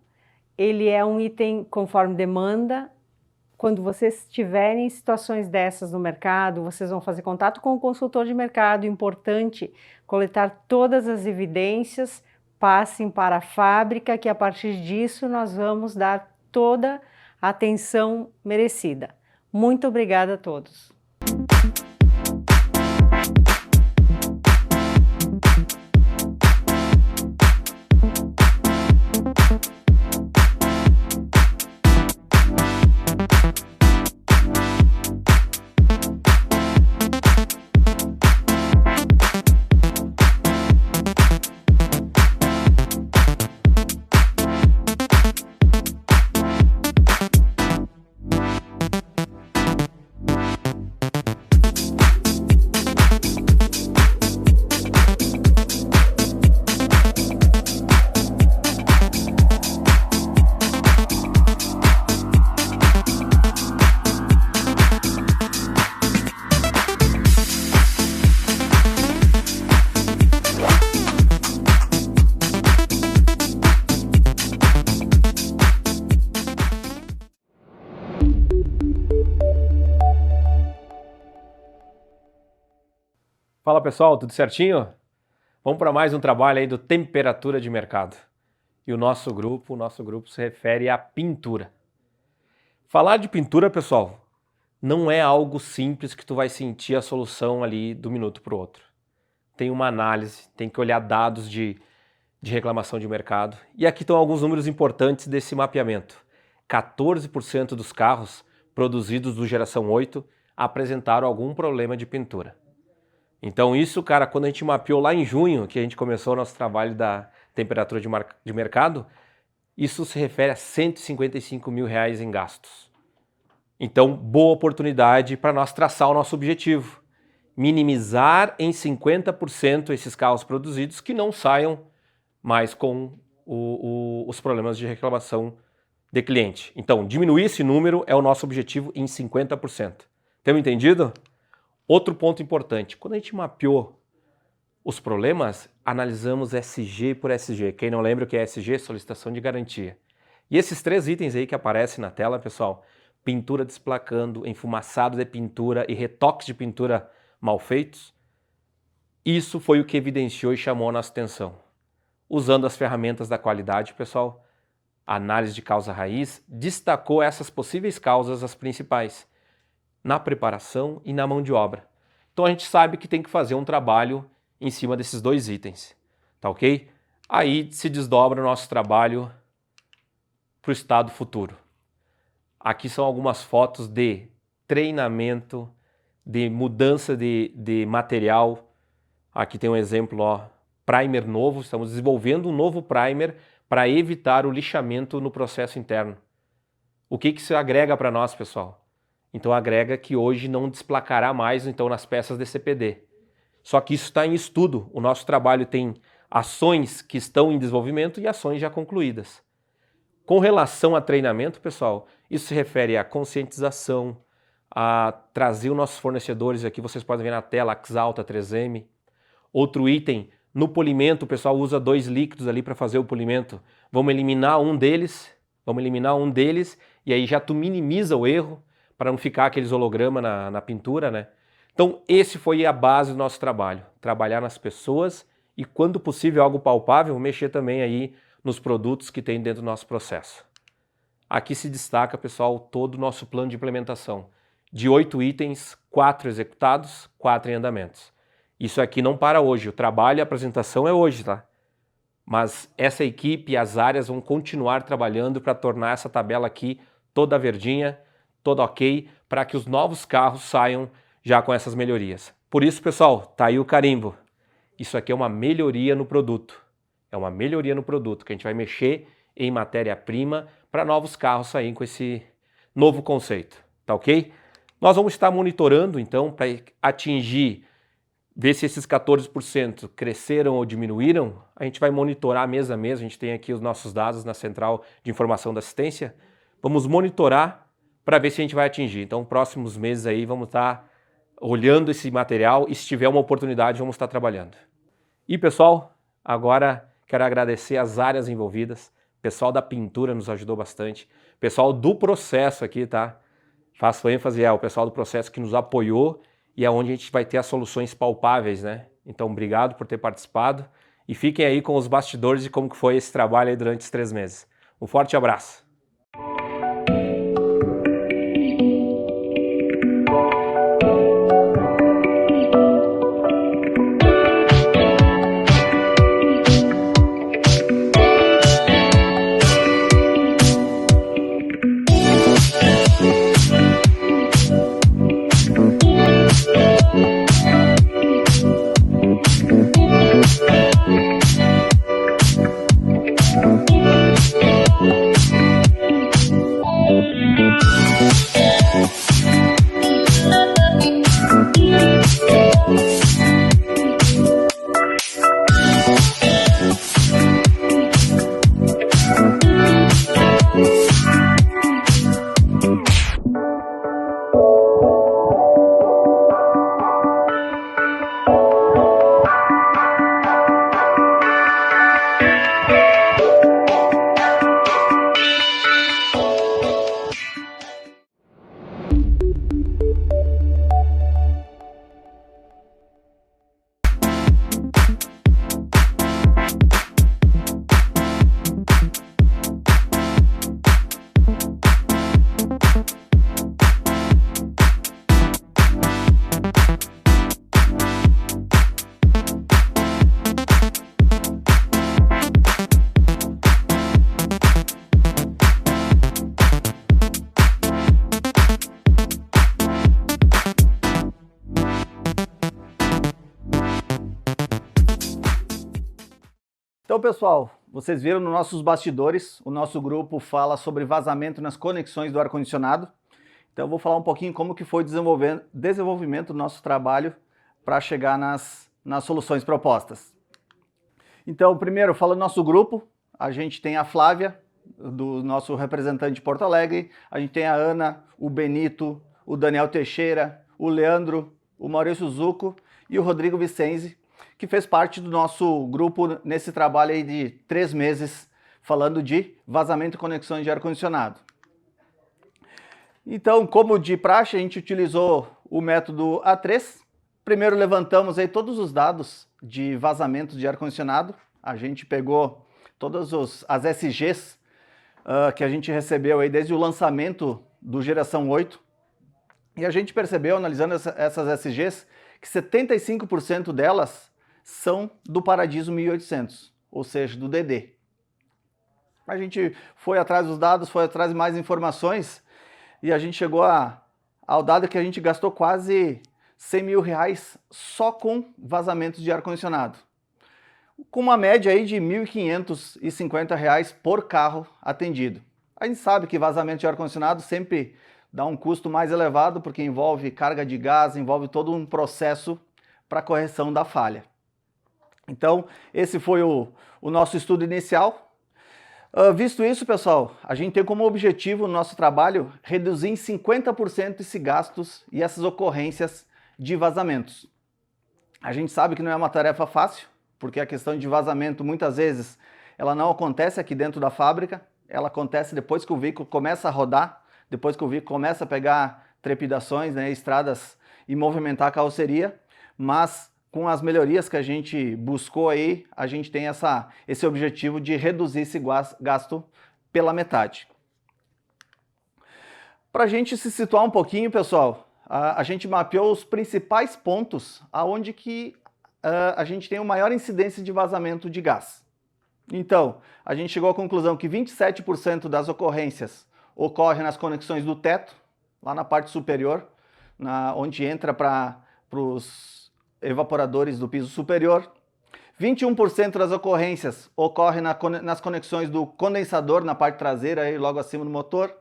ele é um item conforme demanda. Quando vocês tiverem situações dessas no mercado, vocês vão fazer contato com o consultor de mercado. Importante coletar todas as evidências, passem para a fábrica, que a partir disso nós vamos dar toda a atenção merecida. Muito obrigada a todos. Fala pessoal, tudo certinho? Vamos para mais um trabalho aí do temperatura de mercado. E o nosso grupo se refere à pintura. Falar de pintura, pessoal, não é algo simples que tu vai sentir a solução ali do minuto para o outro. Tem uma análise, tem que olhar dados de reclamação de mercado. E aqui estão alguns números importantes desse mapeamento. 14% dos carros produzidos do geração 8 apresentaram algum problema de pintura. Então isso, cara, quando a gente mapeou lá em junho, que a gente começou o nosso trabalho da temperatura de mercado, isso se refere a R$155 mil em gastos. Então, boa oportunidade para nós traçar o nosso objetivo. Minimizar em 50% esses carros produzidos que não saiam mais com os problemas de reclamação de cliente. Então, diminuir esse número é o nosso objetivo em 50%. Temos entendido? Outro ponto importante, quando a gente mapeou os problemas, analisamos SG por SG. Quem não lembra o que é SG? Solicitação de garantia. E esses 3 itens aí que aparecem na tela, pessoal, pintura desplacando, enfumaçado de pintura e retoques de pintura mal feitos, isso foi o que evidenciou e chamou a nossa atenção. Usando as ferramentas da qualidade, pessoal, a análise de causa raiz destacou essas possíveis causas, as principais, na preparação e na mão de obra. Então a gente sabe que tem que fazer um trabalho em cima desses 2 itens, tá ok? Aí se desdobra o nosso trabalho para o estado futuro. Aqui são algumas fotos de treinamento, de mudança de material. Aqui tem um exemplo, ó, primer novo, estamos desenvolvendo um novo primer para evitar o lixamento no processo interno. O que isso agrega para nós, pessoal? Então agrega que hoje não desplacará mais então nas peças de CPD. Só que isso está em estudo. O nosso trabalho tem ações que estão em desenvolvimento e ações já concluídas. Com relação a treinamento, pessoal, isso se refere à conscientização, a trazer os nossos fornecedores, aqui vocês podem ver na tela, Axalta 3M. Outro item, no polimento, o pessoal usa 2 líquidos ali para fazer o polimento. Vamos eliminar um deles e aí já tu minimiza o erro, para não ficar aqueles hologramas na pintura, né? Então, esse foi a base do nosso trabalho. Trabalhar nas pessoas e, quando possível, algo palpável, mexer também aí nos produtos que tem dentro do nosso processo. Aqui se destaca, pessoal, todo o nosso plano de implementação. De 8 itens, 4 executados, 4 em andamentos. Isso aqui não para hoje. O trabalho e a apresentação é hoje, tá? Mas essa equipe e as áreas vão continuar trabalhando para tornar essa tabela aqui toda verdinha, toda ok, para que os novos carros saiam já com essas melhorias. Por isso, pessoal, tá aí o carimbo. Isso aqui é uma melhoria no produto. É uma melhoria no produto, que a gente vai mexer em matéria-prima para novos carros saírem com esse novo conceito. Tá ok? Nós vamos estar monitorando, então, para atingir ver se esses 14% cresceram ou diminuíram, a gente vai monitorar mês a mês, a gente tem aqui os nossos dados na central de informação da assistência, vamos monitorar para ver se a gente vai atingir. Então, próximos meses aí vamos estar olhando esse material e se tiver uma oportunidade vamos estar trabalhando. E pessoal, agora quero agradecer as áreas envolvidas, o pessoal da pintura nos ajudou bastante, o pessoal do processo aqui, tá? Faço ênfase, o pessoal do processo que nos apoiou e é onde a gente vai ter as soluções palpáveis, né? Então, obrigado por ter participado e fiquem aí com os bastidores de como que foi esse trabalho aí durante os 3 meses. Um forte abraço! Então, pessoal, vocês viram nos nossos bastidores, o nosso grupo fala sobre vazamento nas conexões do ar-condicionado. Então, eu vou falar um pouquinho como que foi o desenvolvimento do nosso trabalho para chegar nas soluções propostas. Então, primeiro, falando do nosso grupo, a gente tem a Flávia, do nosso representante de Porto Alegre, a gente tem a Ana, o Benito, o Daniel Teixeira, o Leandro, o Maurício Zucco e o Rodrigo Vicenzi, que fez parte do nosso grupo nesse trabalho aí de 3 meses, falando de vazamento e conexões de ar-condicionado. Então, como de praxe, a gente utilizou o método A3. Primeiro levantamos aí todos os dados de vazamento de ar-condicionado. A gente pegou todas as SGs que a gente recebeu aí desde o lançamento do Geração 8. E a gente percebeu, analisando essas SGs, que 75% delas são do Paradiso 1800, ou seja, do DD. A gente foi atrás dos dados, foi atrás de mais informações e a gente chegou ao dado que a gente gastou quase R$100 mil só com vazamentos de ar-condicionado, com uma média aí de R$ 1.550 por carro atendido. A gente sabe que vazamento de ar-condicionado sempre dá um custo mais elevado porque envolve carga de gás, envolve todo um processo para correção da falha. Então, esse foi o nosso estudo inicial. Visto isso, pessoal, a gente tem como objetivo no nosso trabalho reduzir em 50% esses gastos e essas ocorrências de vazamentos. A gente sabe que não é uma tarefa fácil, porque a questão de vazamento muitas vezes ela não acontece aqui dentro da fábrica, ela acontece depois que o veículo começa a rodar, depois que o veículo começa a pegar trepidações, né, estradas e movimentar a carroceria, mas com as melhorias que a gente buscou aí, a gente tem esse objetivo de reduzir esse gasto pela metade. Para a gente se situar um pouquinho, pessoal, a gente mapeou os principais pontos aonde que a gente tem a maior incidência de vazamento de gás. Então, a gente chegou à conclusão que 27% das ocorrências ocorrem nas conexões do teto, lá na parte superior, onde entra para os evaporadores do piso superior. 21% das ocorrências ocorrem nas conexões do condensador na parte traseira, aí logo acima do motor.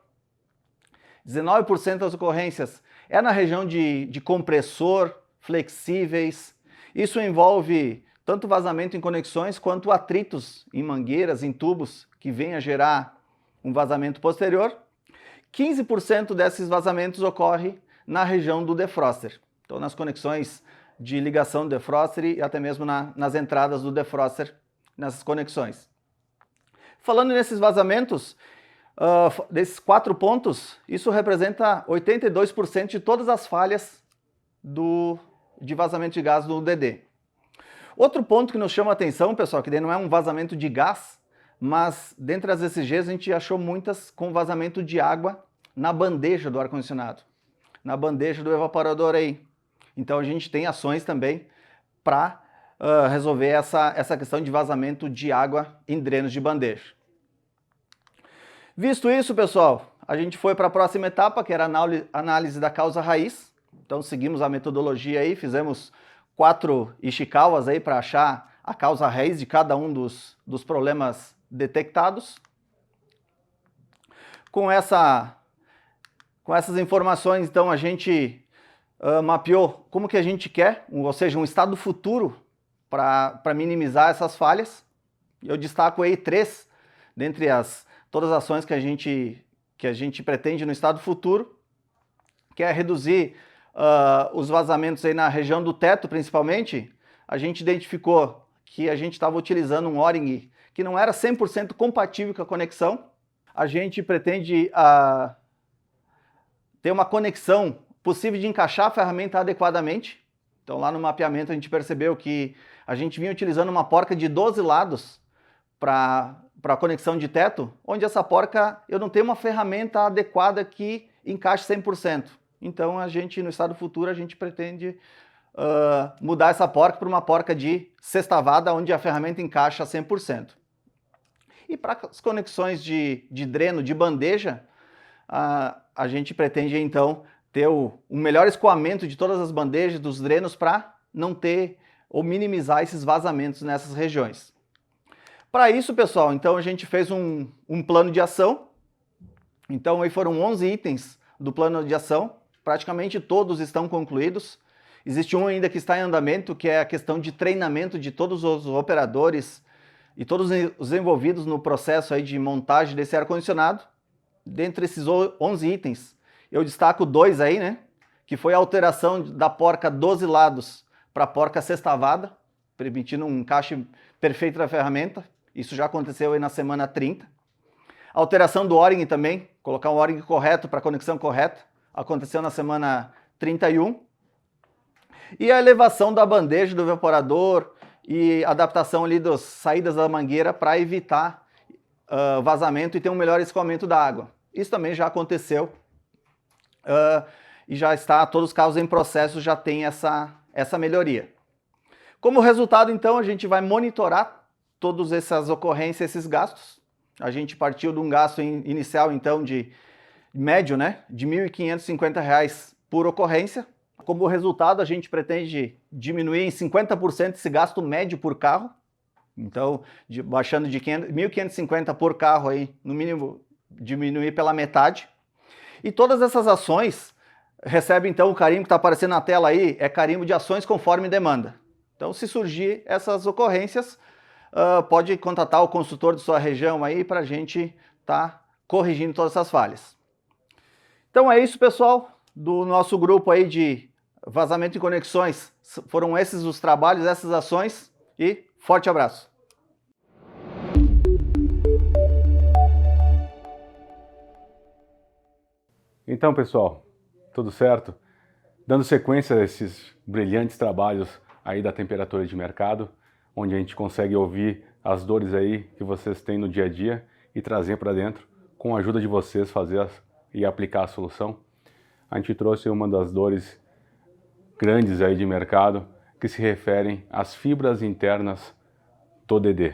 19% das ocorrências é na região de compressor, flexíveis, Isso envolve tanto vazamento em conexões quanto atritos em mangueiras, em tubos, que venha a gerar um vazamento posterior. 15% desses vazamentos ocorre na região do defroster, então nas conexões de ligação do defroster e até mesmo nas entradas do defroster, nessas conexões. Falando nesses vazamentos, desses 4 pontos, isso representa 82% de todas as falhas de vazamento de gás do DD. Outro ponto que nos chama a atenção, pessoal, que daí não é um vazamento de gás, mas dentre as ECGs a gente achou muitas com vazamento de água na bandeja do ar-condicionado, na bandeja do evaporador aí. Então a gente tem ações também para resolver essa questão de vazamento de água em drenos de bandeja. Visto isso, pessoal, a gente foi para a próxima etapa, que era a análise da causa raiz. Então seguimos a metodologia aí, fizemos 4 Ishikawas aí para achar a causa raiz de cada um dos problemas detectados. Com essas informações, então, a gente mapeou como que a gente quer, ou seja, um estado futuro para minimizar essas falhas. Eu destaco aí 3 dentre todas as ações que a gente pretende no estado futuro, que é reduzir os vazamentos aí na região do teto, principalmente. A gente identificou que a gente estava utilizando um O-ring que não era 100% compatível com a conexão. A gente pretende ter uma conexão possível de encaixar a ferramenta adequadamente. Então lá no mapeamento a gente percebeu que a gente vinha utilizando uma porca de 12 lados para a conexão de teto, onde essa porca eu não tenho uma ferramenta adequada que encaixe 100%. Então a gente, no estado futuro, a gente pretende mudar essa porca para uma porca de sextavada, onde a ferramenta encaixa 100%. E para as conexões de dreno, de bandeja, a gente pretende então ter um melhor escoamento de todas as bandejas, dos drenos, para não ter ou minimizar esses vazamentos nessas regiões. Para isso, pessoal, então a gente fez um plano de ação. Então aí foram 11 itens do plano de ação. Praticamente todos estão concluídos. Existe um ainda que está em andamento, que é a questão de treinamento de todos os operadores e todos os envolvidos no processo aí de montagem desse ar-condicionado. Dentre esses 11 itens, eu destaco 2 aí, né? Que foi a alteração da porca 12 lados para a porca sextavada, permitindo um encaixe perfeito da ferramenta. Isso já aconteceu aí na semana 30. A alteração do O-ring também, colocar um O-ring correto para a conexão correta, aconteceu na semana 31. E a elevação da bandeja do evaporador e adaptação ali das saídas da mangueira para evitar vazamento e ter um melhor escoamento da água. Isso também já aconteceu e já está, todos os casos em processo já tem essa melhoria. Como resultado, então, a gente vai monitorar todas essas ocorrências, esses gastos. A gente partiu de um gasto inicial, então, de médio, né, de R$ 1.550 por ocorrência. Como resultado, a gente pretende diminuir em 50% esse gasto médio por carro. Então, baixando de 1.550 por carro, aí, no mínimo, diminuir pela metade. E todas essas ações recebem, então, o carimbo que está aparecendo na tela aí, é carimbo de ações conforme demanda. Então, se surgir essas ocorrências, pode contatar o consultor de sua região aí para a gente estar corrigindo todas essas falhas. Então é isso, pessoal, do nosso grupo aí de vazamento e conexões. Foram esses os trabalhos, essas ações e forte abraço. Então, pessoal, tudo certo? Dando sequência a esses brilhantes trabalhos aí da temperatura de mercado, onde a gente consegue ouvir as dores aí que vocês têm no dia a dia e trazer para dentro, com a ajuda de vocês, fazer e aplicar a solução. A gente trouxe uma das dores grandes aí de mercado, que se referem às fibras internas do DD.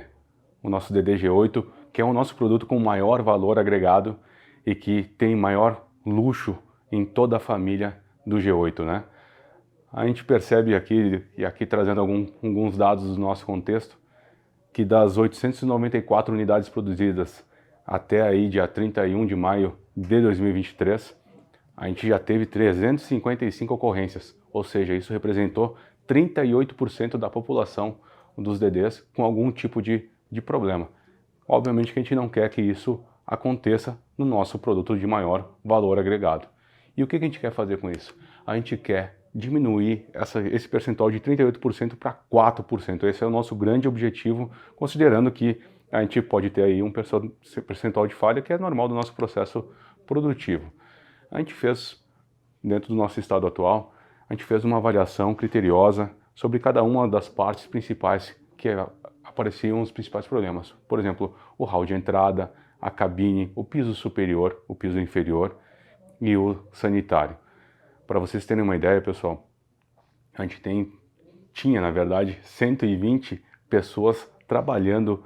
O nosso DD G8, que é o nosso produto com maior valor agregado e que tem maior luxo em toda a família do G8, né? A gente percebe aqui, e aqui trazendo alguns dados do nosso contexto, que das 894 unidades produzidas até aí dia 31 de maio de 2023, a gente já teve 355 ocorrências, ou seja, isso representou 38% da população dos DDs com algum tipo de problema. Obviamente que a gente não quer que isso aconteça no nosso produto de maior valor agregado. E o que a gente quer fazer com isso? A gente quer diminuir esse percentual de 38% para 4%. Esse é o nosso grande objetivo, considerando que a gente pode ter aí um percentual de falha que é normal do nosso processo produtivo. A gente fez, dentro do nosso estado atual, a gente fez uma avaliação criteriosa sobre cada uma das partes principais que apareciam os principais problemas. Por exemplo, o hall de entrada, a cabine, o piso superior, o piso inferior e o sanitário. Para vocês terem uma ideia, pessoal, a gente tinha, na verdade, 120 pessoas trabalhando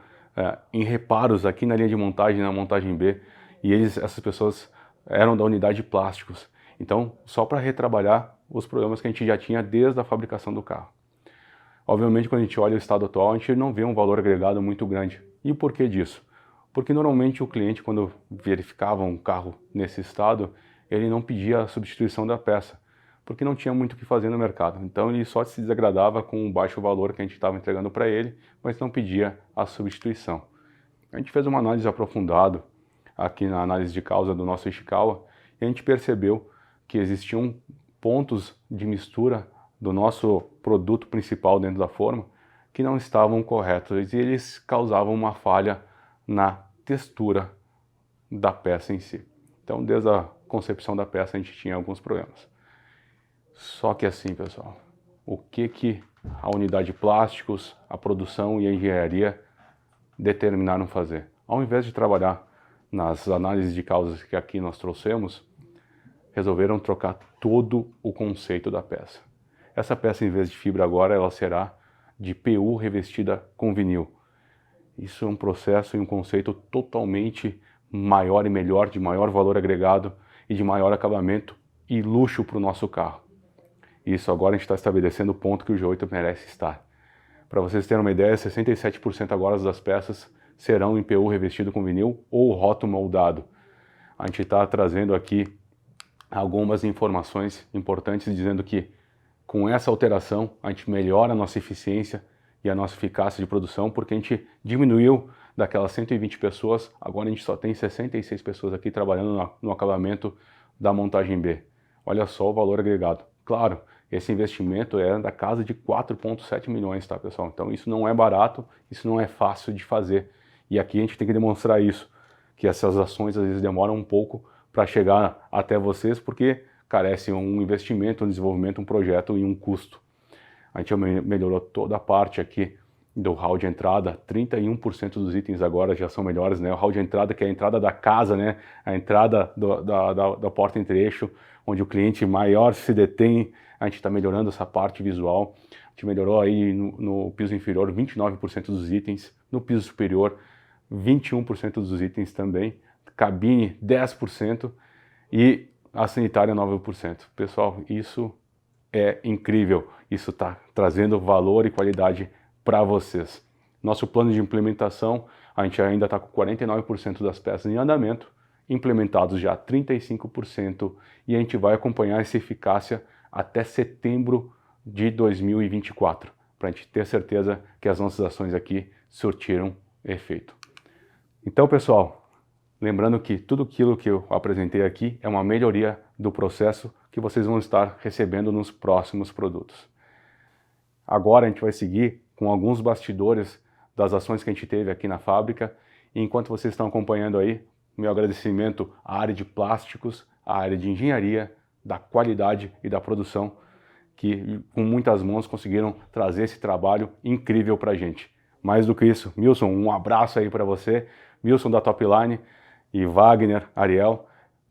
em reparos aqui na linha de montagem, na montagem B, e essas pessoas eram da unidade de plásticos. Então, só para retrabalhar os problemas que a gente já tinha desde a fabricação do carro. Obviamente, quando a gente olha o estado atual, a gente não vê um valor agregado muito grande. E o porquê disso? Porque normalmente o cliente, quando verificava um carro nesse estado, ele não pedia a substituição da peça, porque não tinha muito o que fazer no mercado. Então ele só se desagradava com o baixo valor que a gente estava entregando para ele, mas não pedia a substituição. A gente fez uma análise aprofundada aqui na análise de causa do nosso Ishikawa e a gente percebeu que existiam pontos de mistura do nosso produto principal dentro da forma que não estavam corretos e eles causavam uma falha na textura da peça em si. Então, desde a concepção da peça, a gente tinha alguns problemas. Só que assim, pessoal, o que a unidade de plásticos, a produção e a engenharia determinaram fazer? Ao invés de trabalhar nas análises de causas que aqui nós trouxemos, resolveram trocar todo o conceito da peça. Essa peça, em vez de fibra agora, ela será de PU revestida com vinil. Isso é um processo e um conceito totalmente maior e melhor, de maior valor agregado e de maior acabamento e luxo para o nosso carro. Isso agora a gente está estabelecendo o ponto que o G8 merece estar. Para vocês terem uma ideia, 67% agora das peças serão em PU revestido com vinil ou rótulo moldado. A gente está trazendo aqui algumas informações importantes dizendo que com essa alteração a gente melhora a nossa eficiência e a nossa eficácia de produção, porque a gente diminuiu daquelas 120 pessoas, agora a gente só tem 66 pessoas aqui trabalhando no acabamento da montagem B. Olha só o valor agregado. Claro, esse investimento é da casa de 4,7 milhões, tá, pessoal? Então isso não é barato, isso não é fácil de fazer. E aqui a gente tem que demonstrar isso, que essas ações às vezes demoram um pouco para chegar até vocês, porque carece um investimento, um desenvolvimento, um projeto e um custo. A gente melhorou toda a parte aqui do hall de entrada, 31% dos itens agora já são melhores, né? O hall de entrada, que é a entrada da casa, né? A entrada da porta entre eixo, onde o cliente maior se detém, a gente está melhorando essa parte visual. A gente melhorou aí no piso inferior 29% dos itens, no piso superior 21% dos itens também, cabine 10% e a sanitária 9%. Pessoal, isso é incrível, isso está trazendo valor e qualidade para vocês. Nosso plano de implementação, a gente ainda está com 49% das peças em andamento, implementados já 35%, e a gente vai acompanhar essa eficácia até setembro de 2024, para a gente ter certeza que as nossas ações aqui surtiram efeito. Então, pessoal, lembrando que tudo aquilo que eu apresentei aqui é uma melhoria do processo que vocês vão estar recebendo nos próximos produtos. Agora a gente vai seguir com alguns bastidores das ações que a gente teve aqui na fábrica, e enquanto vocês estão acompanhando aí, meu agradecimento à área de plásticos, à área de engenharia, da qualidade e da produção, que com muitas mãos conseguiram trazer esse trabalho incrível para a gente. Mais do que isso, Milson, um abraço aí para você, Milson da Topline e Wagner, Ariel,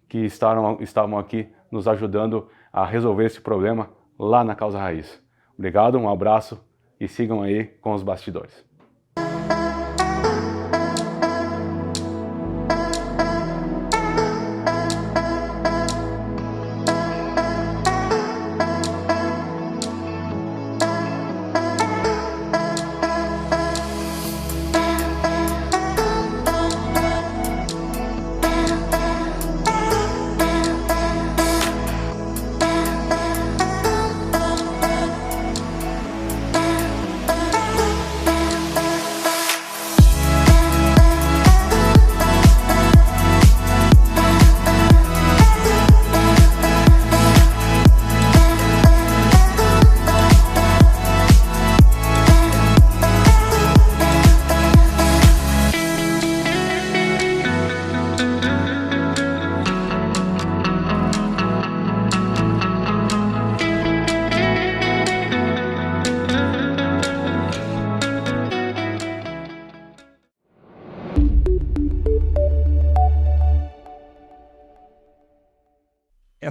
que estavam aqui nos ajudando a resolver esse problema lá na Causa Raiz. Obrigado, um abraço e sigam aí com os bastidores.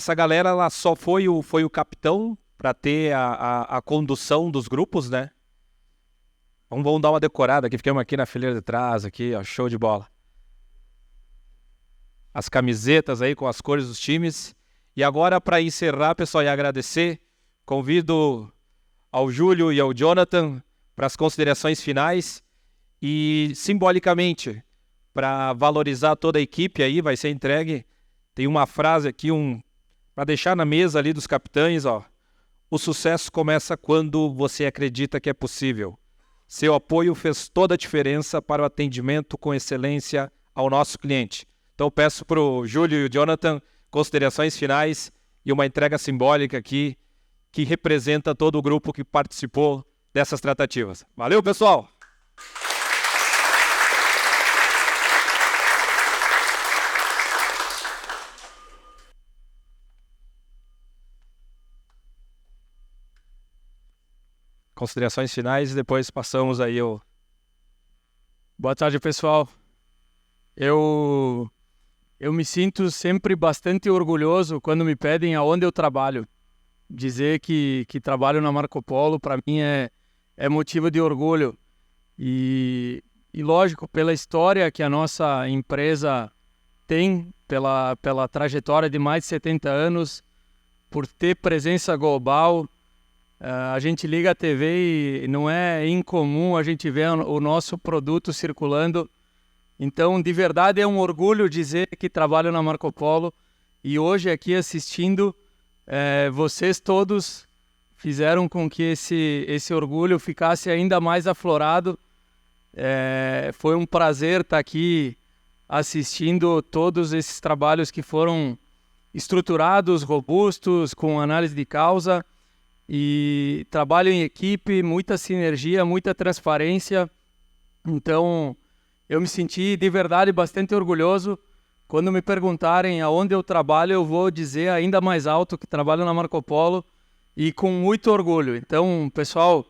essa galera ela só foi o capitão para ter a condução dos grupos, né? Vamos dar uma decorada aqui, ficamos aqui na fileira de trás, aqui, ó, show de bola. As camisetas aí com as cores dos times. E agora, para encerrar, pessoal, e agradecer, convido ao Júlio e ao Jonathan para as considerações finais e, simbolicamente, para valorizar toda a equipe aí, vai ser entregue, tem uma frase aqui, para deixar na mesa ali dos capitães, ó. O sucesso começa quando você acredita que é possível. Seu apoio fez toda a diferença para o atendimento com excelência ao nosso cliente. Então peço para o Júlio e o Jonathan considerações finais e uma entrega simbólica aqui que representa todo o grupo que participou dessas tratativas. Valeu, pessoal! Considerações finais e depois passamos aí o... Boa tarde, pessoal. Eu me sinto sempre bastante orgulhoso quando me pedem aonde eu trabalho. Dizer que trabalho na Marco Polo, para mim, é motivo de orgulho. E lógico, pela história que a nossa empresa tem, pela trajetória de mais de 70 anos, por ter presença global. A gente liga a TV e não é incomum a gente ver o nosso produto circulando. Então, de verdade, é um orgulho dizer que trabalho na Marco Polo. E hoje aqui assistindo, vocês todos fizeram com que esse orgulho ficasse ainda mais aflorado. Foi um prazer estar aqui assistindo todos esses trabalhos que foram estruturados, robustos, com análise de causa. E trabalho em equipe, muita sinergia, muita transparência. Então, eu me senti de verdade bastante orgulhoso. Quando me perguntarem aonde eu trabalho, eu vou dizer ainda mais alto que trabalho na Marco Polo e com muito orgulho. Então, pessoal,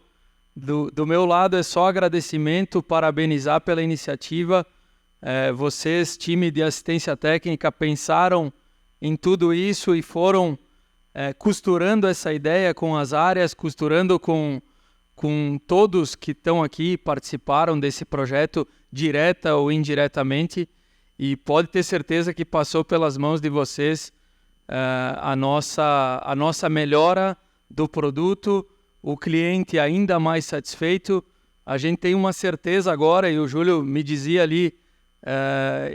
do meu lado é só agradecimento, parabenizar pela iniciativa. Vocês, time de assistência técnica, pensaram em tudo isso e foram costurando essa ideia com as áreas, costurando com todos que estão aqui, participaram desse projeto direta ou indiretamente, e pode ter certeza que passou pelas mãos de vocês a nossa melhora do produto, o cliente ainda mais satisfeito. A gente tem uma certeza agora, e o Júlio me dizia ali,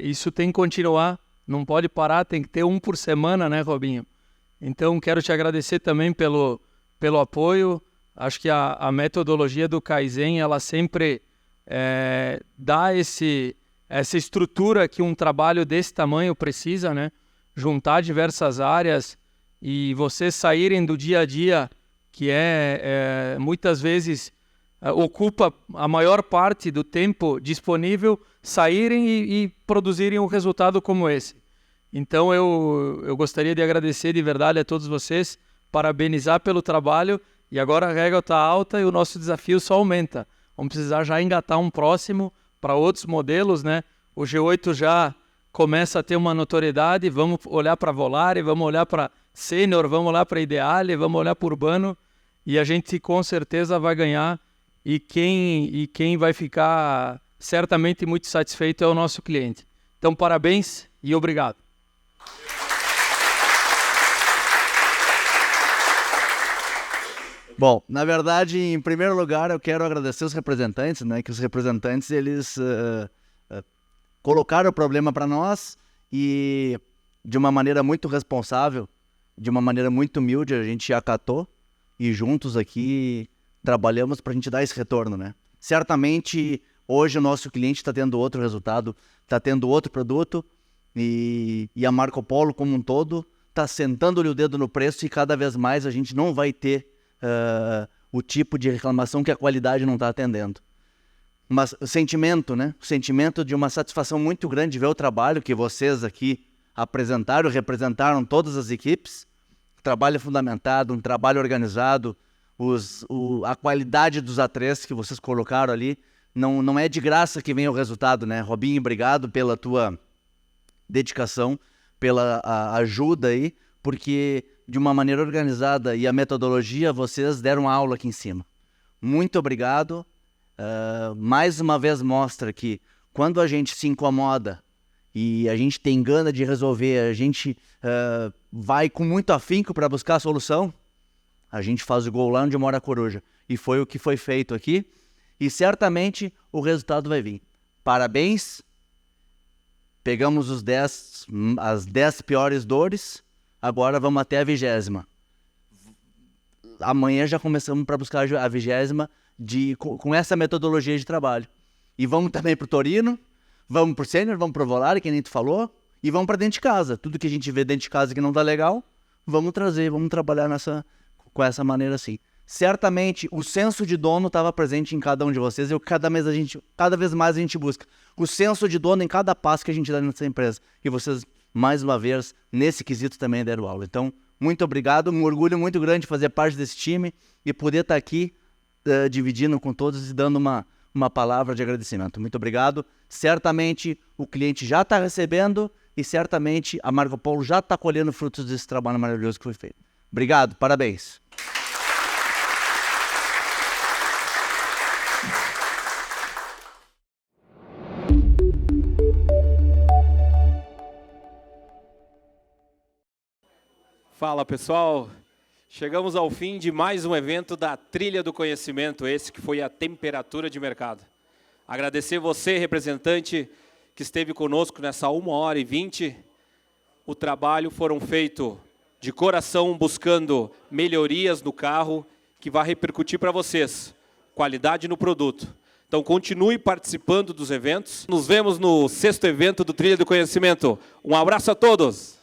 isso tem que continuar, não pode parar, tem que ter um por semana, né, Robinho? Então, quero te agradecer também pelo apoio. Acho que a metodologia do Kaizen, ela sempre dá essa estrutura que um trabalho desse tamanho precisa, né? Juntar diversas áreas e vocês saírem do dia a dia, que muitas vezes ocupa a maior parte do tempo disponível, saírem e produzirem um resultado como esse. Então eu gostaria de agradecer de verdade a todos vocês, parabenizar pelo trabalho, e agora a régua está alta e o nosso desafio só aumenta. Vamos precisar já engatar um próximo para outros modelos, né? O G8 já começa a ter uma notoriedade, vamos olhar para Volare, vamos olhar para Sênior, vamos olhar para Ideale, vamos olhar para Urbano, e a gente com certeza vai ganhar, e quem vai ficar certamente muito satisfeito é o nosso cliente. Então parabéns e obrigado. Bom, na verdade, em primeiro lugar, eu quero agradecer os representantes, né? Que os representantes, eles colocaram o problema para nós e, de uma maneira muito responsável, de uma maneira muito humilde, a gente acatou e juntos aqui trabalhamos para a gente dar esse retorno, né? Certamente, hoje o nosso cliente está tendo outro resultado, está tendo outro produto e a Marco Polo como um todo está sentando-lhe o dedo no preço, e cada vez mais a gente não vai ter o tipo de reclamação que a qualidade não está atendendo. Mas o sentimento, né? O sentimento de uma satisfação muito grande de ver o trabalho que vocês aqui apresentaram, representaram todas as equipes. Trabalho fundamentado, um trabalho organizado, a qualidade dos A3 que vocês colocaram ali. Não é de graça que vem o resultado, né? Robinho, obrigado pela tua dedicação, pela ajuda aí, porque de uma maneira organizada e a metodologia, vocês deram aula aqui em cima. Muito obrigado. Mais uma vez mostra que quando a gente se incomoda e a gente tem gana de resolver, a gente vai com muito afinco para buscar a solução, a gente faz o gol lá onde mora a coruja. E foi o que foi feito aqui. E certamente o resultado vai vir. Parabéns. Pegamos as 10 piores dores. Agora vamos até a 20ª. Amanhã já começamos para buscar a 20ª com essa metodologia de trabalho. E vamos também para o Torino, vamos para o Sênior, vamos para o Volare, que nem tu falou, e vamos para dentro de casa. Tudo que a gente vê dentro de casa que não está legal, vamos trazer, vamos trabalhar com essa maneira assim. Certamente o senso de dono estava presente em cada um de vocês, e cada vez mais a gente busca o senso de dono em cada passo que a gente dá nessa empresa. E vocês, mais uma vez, nesse quesito também deram aula. Então, muito obrigado, um orgulho muito grande de fazer parte desse time e poder estar aqui dividindo com todos e dando uma palavra de agradecimento. Muito obrigado. Certamente o cliente já está recebendo e certamente a Marco Polo já está colhendo frutos desse trabalho maravilhoso que foi feito. Obrigado, parabéns. Fala pessoal, chegamos ao fim de mais um evento da Trilha do Conhecimento, esse que foi a Temperatura de Mercado. Agradecer você, representante, que esteve conosco nessa 1h20. O trabalho foram feito de coração, buscando melhorias no carro, que vai repercutir para vocês, qualidade no produto. Então continue participando dos eventos. Nos vemos no 6º evento do Trilha do Conhecimento. Um abraço a todos!